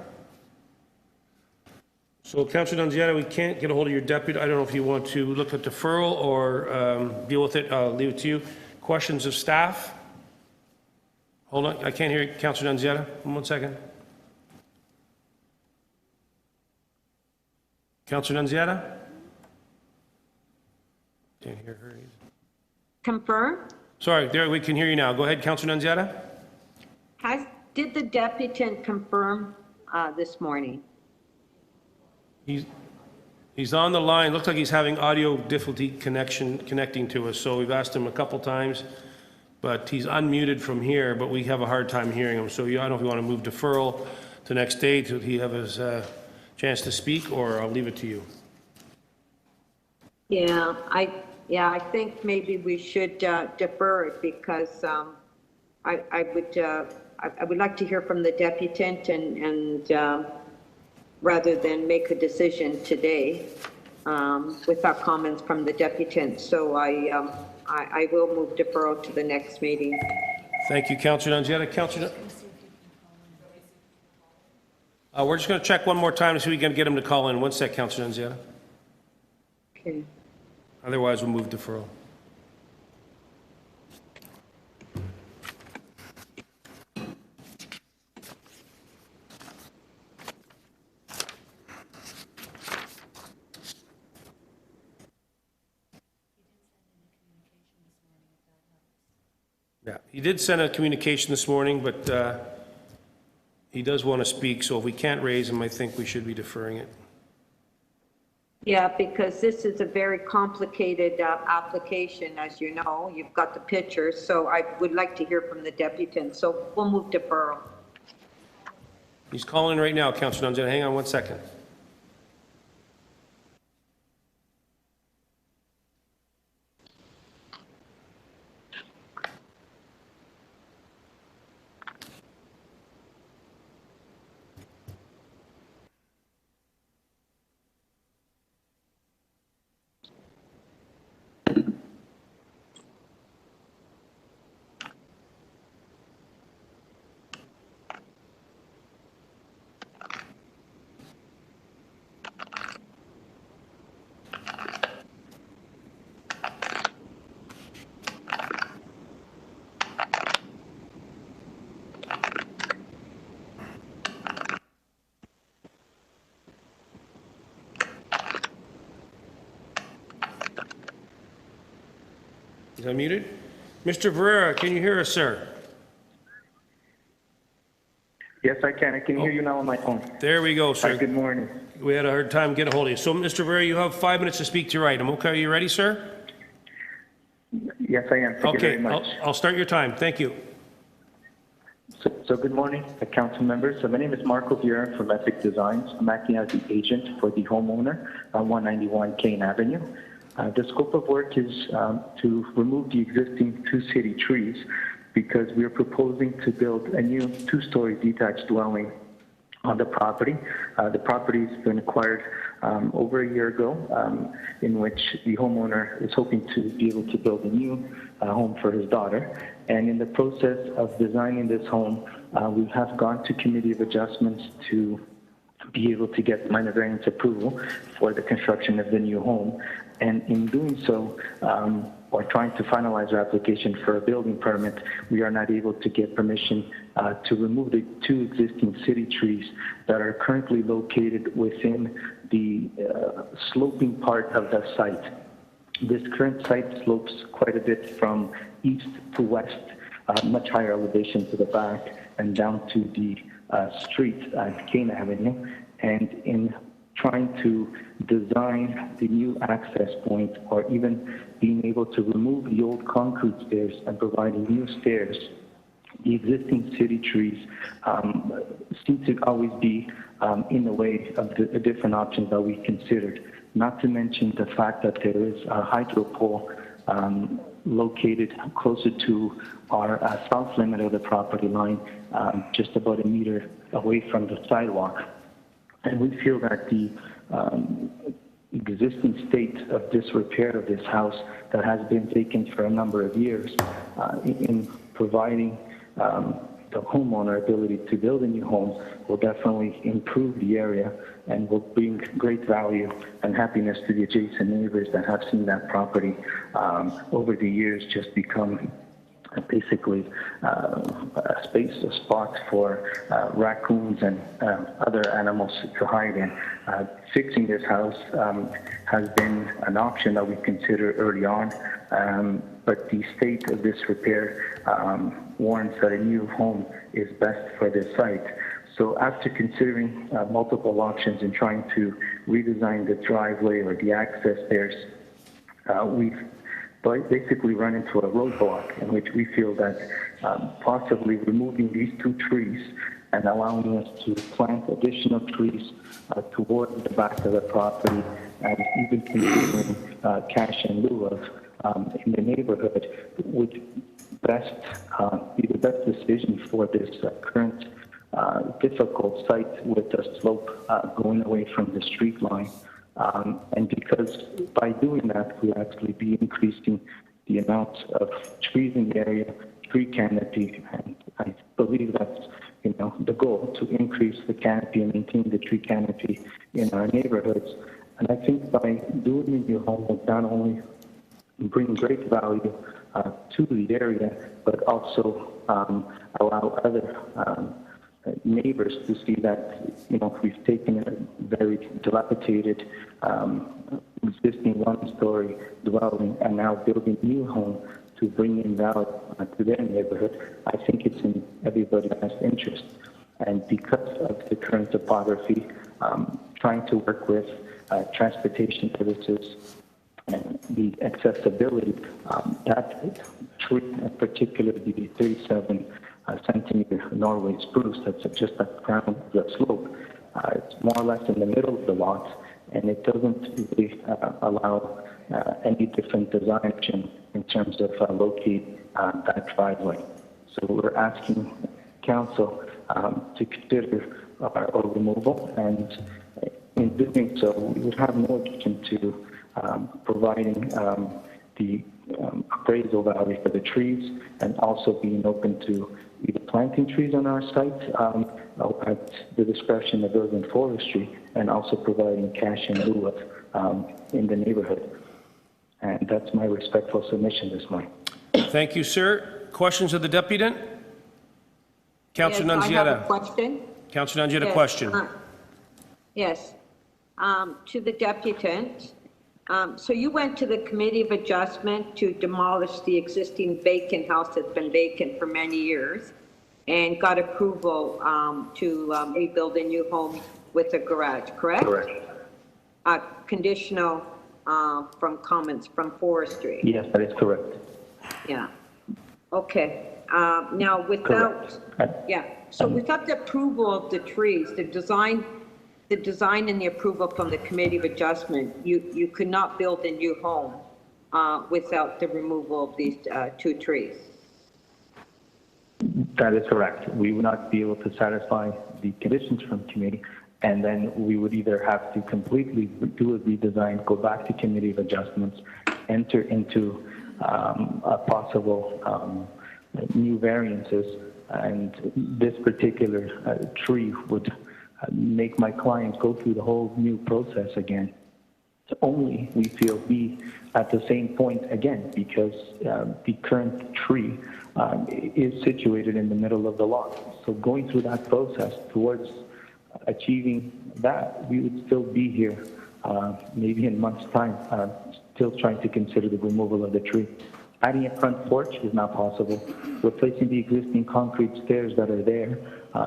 Speaker 1: So, Councillor Nunziata, we can't get a hold of your deputy. I don't know if you want to look at deferral or deal with it. I'll leave it to you. Questions of staff? Hold on. I can't hear you, Councillor Nunziata. 1 second. Councillor Nunziata? Can't hear her either.
Speaker 2: Confirm?
Speaker 1: Sorry, there, we can hear you now. Go ahead, Councillor Nunziata.
Speaker 2: Did the deputy confirm this morning?
Speaker 1: He's on the line. Looks like he's having audio difficulty connecting to us. So we've asked him a couple times, but he's unmuted from here, but we have a hard time hearing him. So I don't know if you want to move deferral to next day till he have his chance to speak, or I'll leave it to you.
Speaker 2: Yeah, Yeah, I think maybe we should defer it because I would like to hear from the deputant and rather than make a decision today without comments from the deputant. So I will move deferral to the next meeting.
Speaker 1: Thank you, Councillor Nunziata. Councillor, we're just going to check one more time to see if we can get him to call in. One sec, Councillor Nunziata.
Speaker 2: Okay.
Speaker 1: Otherwise, we'll move deferral. Yeah, he did send a communication this morning, but he does want to speak, so if we can't raise him, I think we should be deferring it.
Speaker 2: Yeah, because this is a very complicated application, as you know. You've got the pictures, so I would like to hear from the deputant. So we'll move deferral.
Speaker 1: He's calling right now, Councillor Nunziata. Hang on one second. Is that muted? Mr. Barrera, can you hear us, sir?
Speaker 13: Yes, I can. I can hear you now on my phone.
Speaker 1: There we go, sir.
Speaker 13: Hi, good morning.
Speaker 1: We had a hard time getting a hold of you. So, Mr. Barrera, you have 5 minutes to speak to your item. Okay, are you ready, sir?
Speaker 13: Yes, I am. Thank you very much.
Speaker 1: I'll start your time. Thank you.
Speaker 13: So good morning, council members. So my name is Marco Vieira from Epic Designs. I'm acting as the agent for the homeowner on 191 Kane Avenue. The scope of work is to remove the existing two city trees because we are proposing to build a new two-story detached dwelling on the property. The property has been acquired over a year ago, in which the homeowner is hoping to be able to build a new home for his daughter. And in the process of designing this home, we have gone to committee of adjustments to be able to get minor variance approval for the construction of the new home. And in doing so, or trying to finalize our application for a building permit, we are not able to get permission to remove the two existing city trees that are currently located within the sloping part of the site. This current site slopes quite a bit from east to west, much higher elevation to the back and down to the street at Kane Avenue. And in trying to design the new access point, or even being able to remove the old concrete stairs and providing new stairs, the existing city trees seem to always be in the way of the different options that we considered. Not to mention the fact that there is a hydro pole located closer to our south limit of the property line, just about a meter away from the sidewalk. And we feel that the existing state of disrepair of this house that has been vacant for a number of years, in providing the homeowner ability to build a new home, will definitely improve the area and will bring great value and happiness to the adjacent neighbors that have seen that property over the years just become basically a space, a spot for raccoons and other animals to hide in. Fixing this house has been an option that we considered early on, but the state of disrepair warrants that a new home is best for this site. So after considering multiple options and trying to redesign the driveway or the access stairs, we've basically run into a roadblock in which we feel that possibly removing these two trees and allowing us to plant additional trees towards the back of the property, and even considering cash in lieu in the neighborhood would be the best decision for this current difficult site with the slope going away from the street line. And because by doing that, we actually be increasing the amount of trees in the area, tree canopy, and I believe that's the goal, to increase the canopy and maintain the tree canopy in our neighborhoods. And I think by doing the new home will not only bring great value to the area, but also allow other neighbors to see that we've taken a very dilapidated existing one-story dwelling and now building a new home to bring in value to their neighborhood. I think it's in everybody's best interest. And because of the current topography, trying to work with transportation services and the accessibility, that tree, particularly the 37 centimeter Norway spruce that's just at the ground of the slope, it's more or less in the middle of the lot, and it doesn't really allow any different design option in terms of locating that driveway. So we're asking council to consider our removal, and in doing so, we would have no objection to providing the appraisal value for the trees, and also being open to either planting trees on our site at the discretion of urban forestry, and also providing cash in lieu of in the neighborhood. And that's my respectful submission this morning.
Speaker 1: Thank you, sir. Questions of the deputant? Councillor
Speaker 2: Yes, I
Speaker 1: Nunziata.
Speaker 2: have a question.
Speaker 1: Councillor Nunziata,
Speaker 2: Yes,
Speaker 1: question.
Speaker 2: Yes. To the deputant. So you went to the Committee of Adjustment to demolish the existing vacant house that's been vacant for many years and got approval to rebuild a new home with a garage, correct?
Speaker 13: Correct.
Speaker 2: Conditional from comments from forestry.
Speaker 13: Yes, that is correct.
Speaker 2: Yeah. Okay. Now without, so without the approval of the trees, the design and the approval from the Committee of Adjustment, you could not build a new home without the removal of these 2 trees.
Speaker 13: That is correct. We would not be able to satisfy the conditions from committee, and then we would either have to completely do a redesign, go back to Committee of Adjustments, enter into a possible new variances, and this particular tree would make my client go through the whole new process again. To only, we feel, be at the same point again, because the current tree is situated in the middle of the lot. So going through that process towards achieving that, we would still be here maybe in months' time, still trying to consider the removal of the tree. Adding a front porch is not possible. Replacing the existing concrete stairs that are there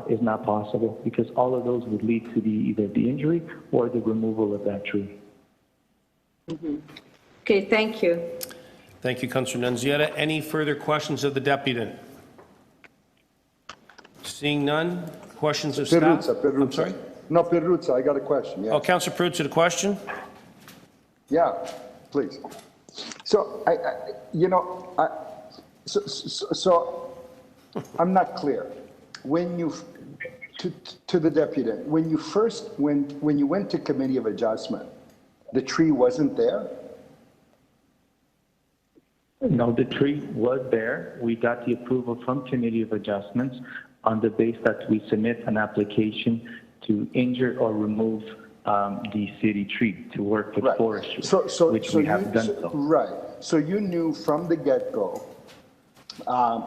Speaker 13: is not possible, because all of those would lead to either the injury or the removal of that tree.
Speaker 2: Mm-hmm. Okay, thank you.
Speaker 1: Thank you, Councillor Nunziata. Any further questions of the deputant? Seeing none. Questions of staff?
Speaker 4: Perruzza.
Speaker 1: I'm sorry?
Speaker 4: No, Perruzza, I got a question. Yeah.
Speaker 1: Oh, Councillor Perruzza, a question?
Speaker 4: Yeah, please. So, so I'm not clear. When you, to the deputant, when you went to Committee of Adjustment, the tree wasn't there?
Speaker 13: No, the tree was there. We got the approval from Committee of Adjustments on the basis that we submit an application to injure or remove the city tree to work with forestry, which we have done so.
Speaker 4: Right. So you knew from the get-go,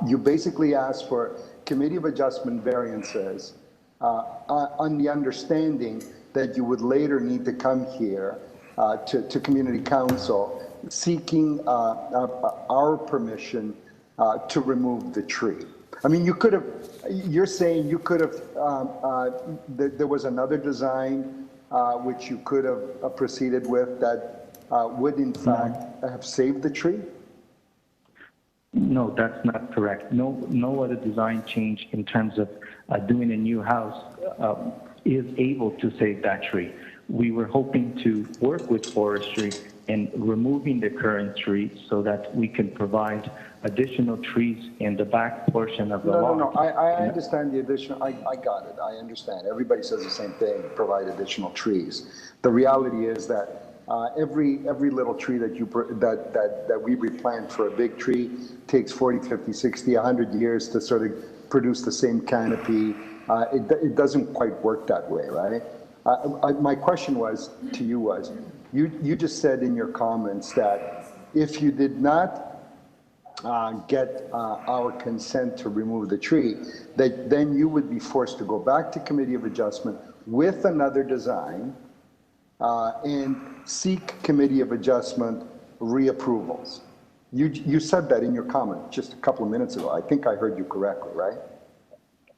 Speaker 4: you basically asked for Committee of Adjustment variances on the understanding that you would later need to come here to Community Council seeking our permission to remove the tree. I mean, you could have, you're saying you could have, there was another design which you could have proceeded with that would in fact have saved the tree?
Speaker 13: No, that's not correct. No other design change in terms of doing a new house is able to save that tree. We were hoping to work with forestry in removing the current tree so that we can provide additional trees in the back portion of the lot.
Speaker 4: No, I understand the additional, I got it, I understand. Everybody says the same thing, provide additional trees. The reality is that every little tree that that we replant for a big tree takes 40, 50, 60, 100 years to sort of produce the same canopy. It doesn't quite work that way, right? My question was, to you was, you just said in your comments that if you did not get our consent to remove the tree, that then you would be forced to go back to Committee of Adjustment with another design and seek Committee of Adjustment reapprovals. You said that in your comment just a couple of minutes ago. I think I heard you correctly, right?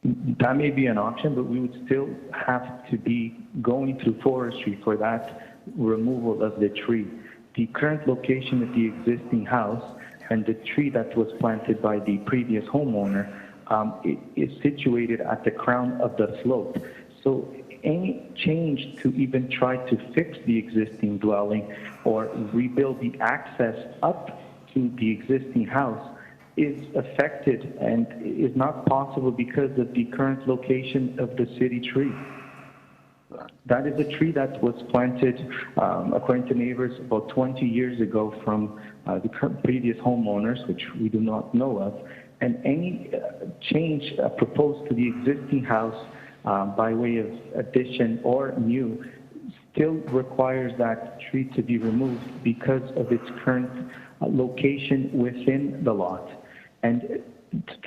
Speaker 13: That may be an option, but we would still have to be going through forestry for that removal of the tree. The current location of the existing house and the tree that was planted by the previous homeowner is situated at the crown of the slope. So any change to even try to fix the existing dwelling or rebuild the access up to the existing house is affected and is not possible because of the current location of the city tree. That is a tree that was planted, according to neighbors, about 20 years ago from the previous homeowners, which we do not know of. And any change proposed to the existing house by way of addition or new still requires that tree to be removed because of its current location within the lot. And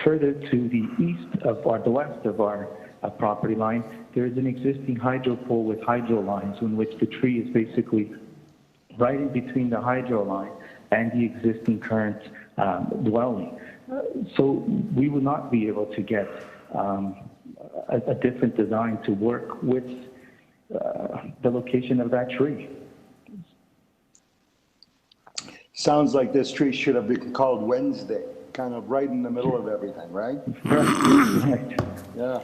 Speaker 13: further to the east of, or the west of our property line, there is an existing hydro pole with hydro lines in which the tree is basically right in between the hydro line and the existing current dwelling. So we will not be able to get a different design to work with the location of that tree.
Speaker 4: Sounds like this tree should have been called Wednesday, kind of right in the middle of everything, right?
Speaker 13: Right.
Speaker 4: Yeah.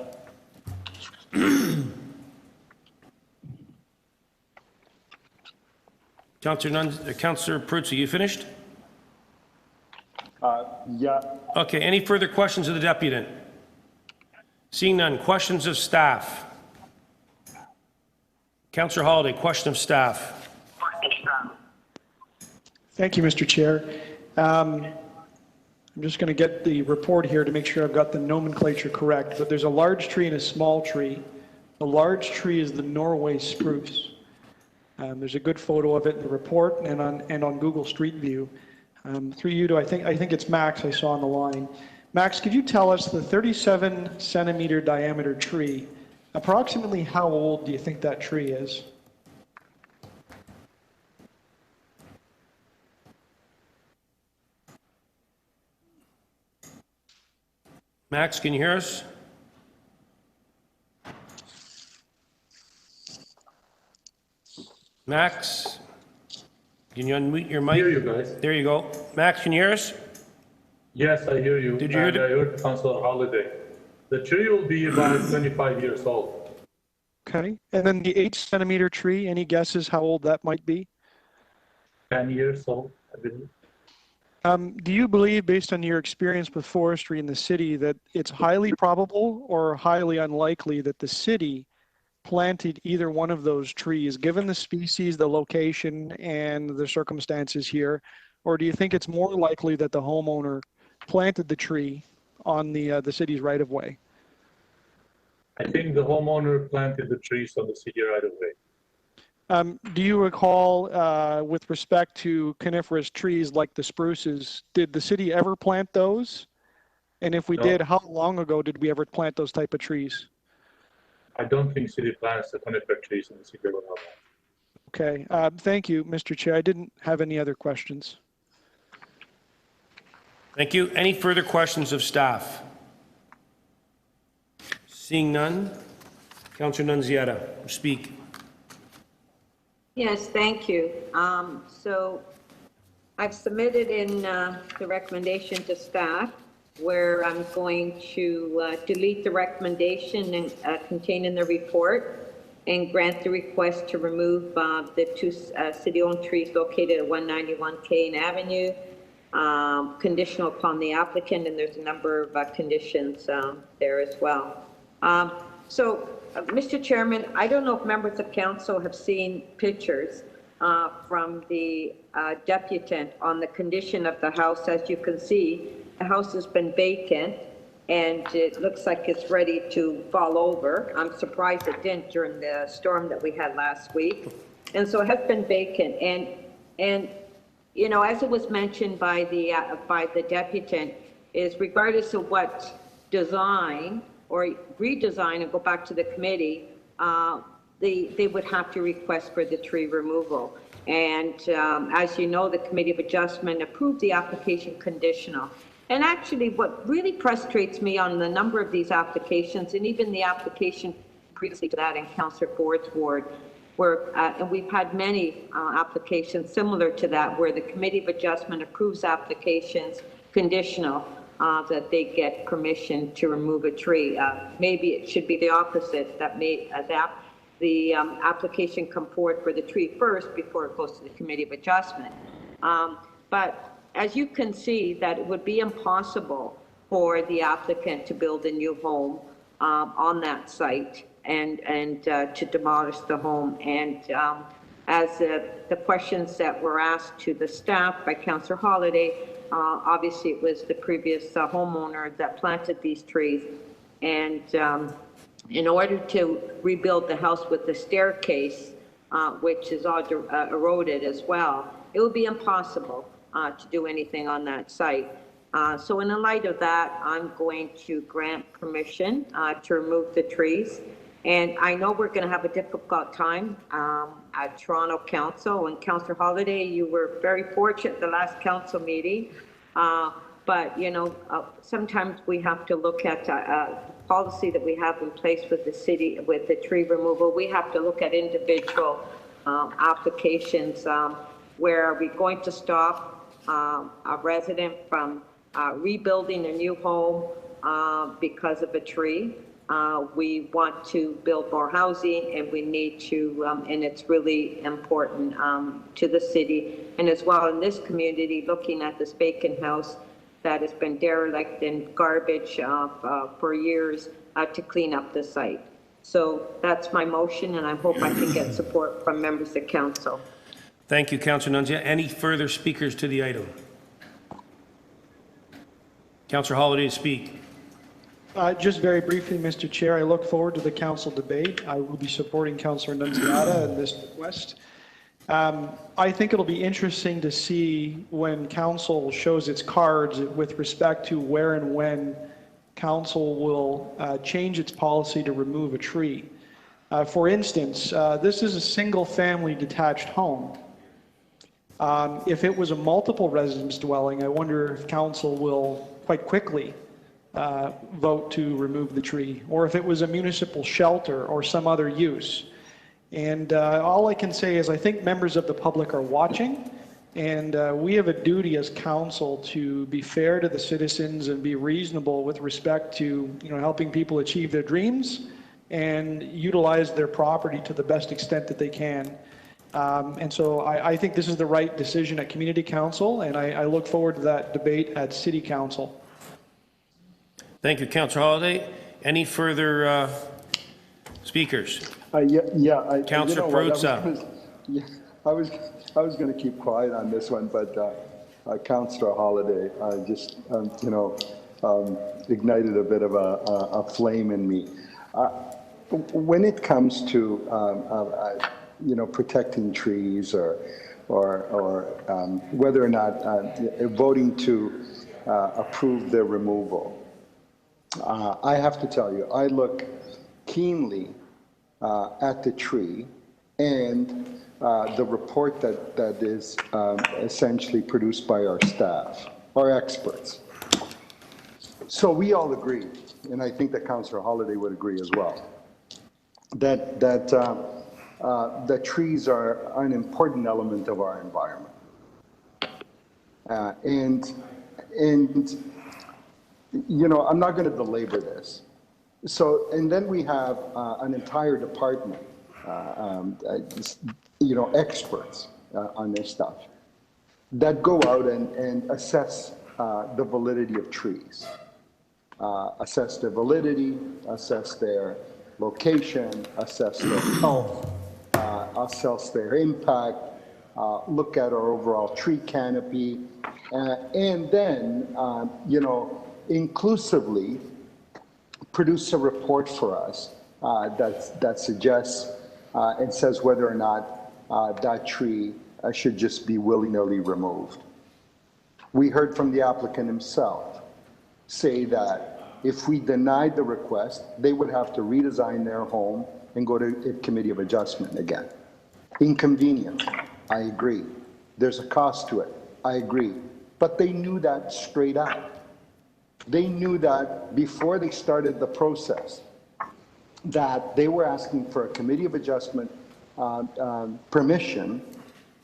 Speaker 1: Councillor Peruzzi, you finished?
Speaker 4: Yeah.
Speaker 1: Okay, any further questions of the deputant? Seeing none, questions of staff? Councillor Holiday, question of staff.
Speaker 5: Thank you, Mr. Chair. I'm just going to get the report here to make sure I've got the nomenclature correct, but there's a large tree and a small tree. The large tree is the Norway spruce. There's a good photo of it in the report and on Google Street View. Through you to, I think it's Max I saw on the line. Max, could you tell us the 37 centimeter diameter tree, approximately how old do you think that tree is?
Speaker 1: Max, can you hear us? Max, can you unmute your mic?
Speaker 14: I hear you guys.
Speaker 1: There you go. Max, can you hear us?
Speaker 14: Yes, I hear you.
Speaker 1: Did you hear
Speaker 14: I heard Councillor Holiday. The tree will be about 25 years old.
Speaker 5: Okay, and then the 8 centimeter tree, any guesses how old that might be?
Speaker 14: 10 years old, I believe.
Speaker 5: Do you believe, based on your experience with forestry in the city, that it's highly probable or highly unlikely that the city planted either one of those trees, given the species, the location, and the circumstances here? Or do you think it's more likely that the homeowner planted the tree on the city's right-of-way?
Speaker 14: I think the homeowner planted the trees on the city right away.
Speaker 5: Do you recall, with respect to coniferous trees like the spruces, did the city ever plant those? And if we did, how long ago did we ever plant those type of trees?
Speaker 14: I don't think city plants the conifer trees in the city of Ottawa.
Speaker 5: Okay, thank you, Mr. Chair. I didn't have any other questions.
Speaker 1: Thank you. Any further questions of staff? Seeing none, Councillor Nunziata, speak.
Speaker 2: Yes, thank you. So I've submitted in the recommendation to staff where I'm going to delete the recommendation and contained in the report and grant the request to remove the two city-owned trees located at 191 Kane Avenue, conditional upon the applicant, and there's a number of conditions there as well. Mr. Chairman, I don't know if members of council have seen pictures from the deputant on the condition of the house. As you can see, the house has been vacant and it looks like it's ready to fall over. I'm surprised it didn't during the storm that we had last week. And so it has been vacant. And you know, as it was mentioned by the deputant, is regardless of what design or redesign and go back to the committee, they would have to request for the tree removal. And as you know, the Committee of Adjustment approved the application conditional. And actually, what really frustrates me on the number of these applications, and even the application previously to that in Councillor Ford's ward, where, and we've had many applications similar to that, where the Committee of Adjustment approves applications conditional, that they get permission to remove a tree. Maybe it should be the opposite, that the application come forward for the tree first before it goes to the Committee of Adjustment. But as you can see, that it would be impossible for the applicant to build a new home on that site and to demolish the home. And as the questions that were asked to the staff by Councillor Holiday, obviously it was the previous homeowner that planted these trees. And in order to rebuild the house with the staircase, which is all eroded as well, it would be impossible to do anything on that site. So in the light of that, I'm going to grant permission to remove the trees. And I know we're going to have a difficult time at Toronto Council. And Councillor Holiday, you were very fortunate at the last council meeting. But, you know, sometimes we have to look at policy that we have in place with the city, with the tree removal. We have to look at individual applications. Where are we going to stop a resident from rebuilding a new home because of a tree? We want to build more housing, and we need to, and it's really important to the city, and as well in this community, looking at this vacant house that has been derelict and garbage for years, to clean up the site. So that's my motion, and I hope I can get support from members of council.
Speaker 1: Thank you, Councillor Nunzia. Any further speakers to the item? Councillor Holiday to speak.
Speaker 5: Just very briefly, Mr. Chair, I look forward to the council debate. I will be supporting Councillor Nunziata in this request. I think it'll be interesting to see when council shows its cards with respect to where and when council will change its policy to remove a tree. For instance, this is a single-family detached home. If it was a multiple residence dwelling, I wonder if council will quite quickly vote to remove the tree, or if it was a municipal shelter or some other use. And all I can say is I think members of the public are watching, and we have a duty as council to be fair to the citizens and be reasonable with respect to, you know, helping people achieve their dreams and utilize their property to the best extent that they can. And so I think this is the right decision at Community Council, and I look forward to that debate at City Council.
Speaker 1: Thank you, Councillor Holiday. Any further speakers?
Speaker 4: I
Speaker 1: Councillor Perruzza.
Speaker 4: I was going to keep quiet on this one, but Councillor Holiday just ignited a bit of a flame in me. When it comes to protecting trees or whether or not voting to approve their removal, I have to tell you, I look keenly at the tree and the report that is essentially produced by our staff, our experts. So we all agree, and I think that Councillor Holiday would agree as well, that the trees are an important element of our environment. You know, I'm not going to belabor this. So, and then we have an entire department experts on this stuff that go out and assess the validity of trees, assess their validity, assess their location, assess their health, assess their impact, look at our overall tree canopy, and then, inclusively produce a report for us that suggests and says whether or not that tree should just be willy-nilly removed. We heard from the applicant himself say that if we denied the request, they would have to redesign their home and go to a committee of adjustment again. Inconvenient, I agree. There's a cost to it, I agree. But they knew that straight up. They knew that before they started the process, that they were asking for a committee of adjustment permission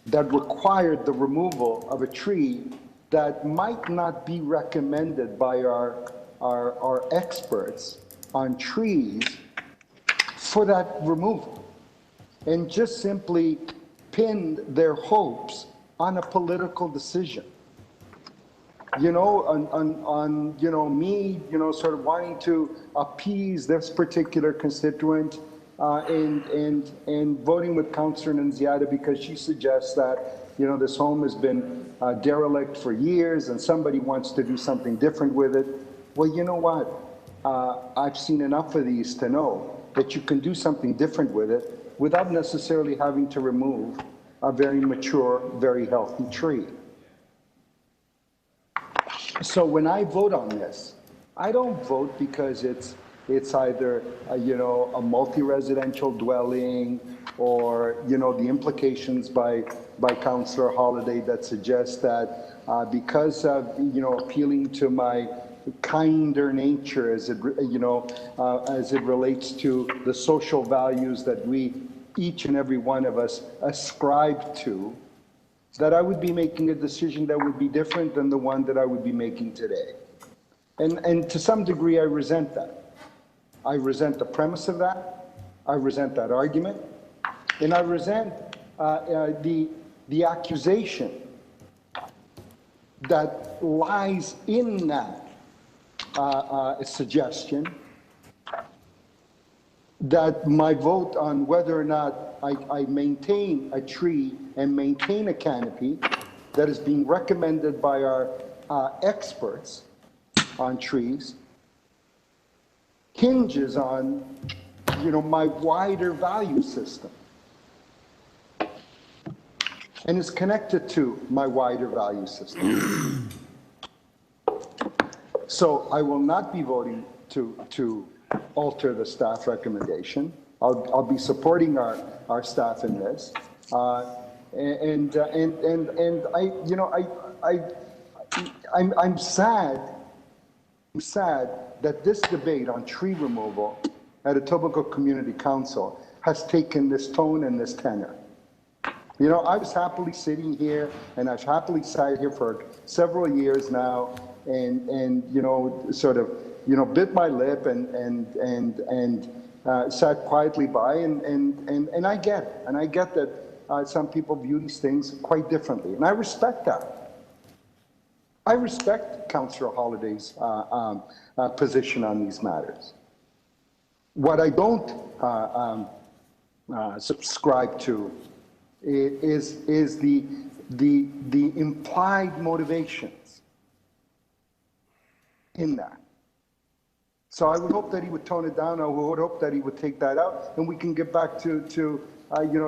Speaker 4: that required the removal of a tree that might not be recommended by our experts on trees for that removal, and just simply pinned their hopes on a political decision. On me, sort of wanting to appease this particular constituent and voting with Councillor Nunziata because she suggests that, this home has been derelict for years and somebody wants to do something different with it. Well, you know what? I've seen enough of these to know that you can do something different with it without necessarily having to remove a very mature, very healthy tree. So when I vote on this, I don't vote because it's either a multi-residential dwelling or the implications by Councillor Holiday that suggest that because of appealing to my kinder nature as it relates to the social values that we each and every one of us ascribe to, that I would be making a decision that would be different than the one that I would be making today. And to some degree, I resent that. I resent the premise of that. I resent that argument. And I resent the accusation that lies in that suggestion that my vote on whether or not I maintain a tree and maintain a canopy that is being recommended by our experts on trees hinges on, my wider value system and is connected to my wider value system. So I will not be voting to alter the staff recommendation. I'll be supporting our staff in this, and I'm sad that this debate on tree removal at Etobicoke Community Council has taken this tone and this tenor. I was happily sitting here, and I've happily sat here for several years now, and sort of bit my lip and sat quietly by, and I get it, and I get that some people view these things quite differently, and I respect that. I respect Councillor Holiday's position on these matters. What I don't subscribe to is the implied motivations in that. So I would hope that he would tone it down. I would hope that he would take that out, and we can get back to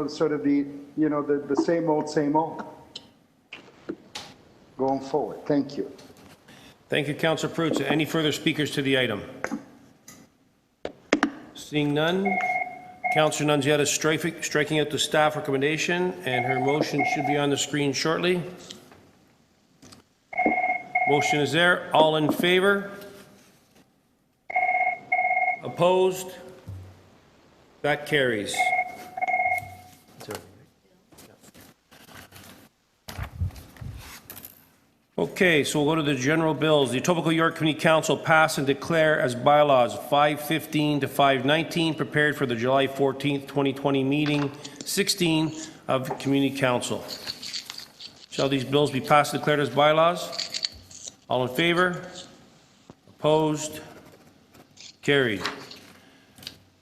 Speaker 4: sort of the same old going forward. Thank you.
Speaker 1: Thank you, Councillor Perruzza. Any further speakers to the item? Seeing none, Councillor Nunziata is striking out the staff recommendation, and her motion should be on the screen shortly. Motion is there. All in favor? Opposed? That carries. Okay, so we'll go to the general bills. The Etobicoke York Community Council pass and declare as bylaws 515 to 519, prepared for the July 14th, 2020 meeting 16 of Community Council. Shall these bills be passed and declared as bylaws? All in favor? Opposed? Carried.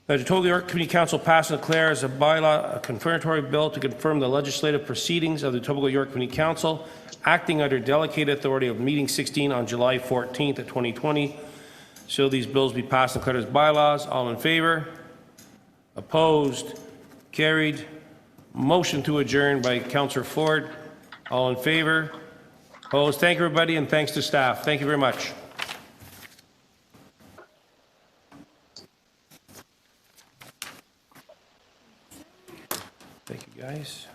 Speaker 1: The Etobicoke York Community Council pass and declare as a bylaw a confirmatory bill to confirm the legislative proceedings of the Etobicoke York Community Council acting under delegated authority of meeting 16 on July 14th of 2020. Shall these bills be passed and declared as bylaws? All in favor? Opposed? Carried. Motion to adjourn by Councillor Ford. All in favor? Opposed? Thank you, everybody, and thanks to staff. Thank you very much. Thank you, guys.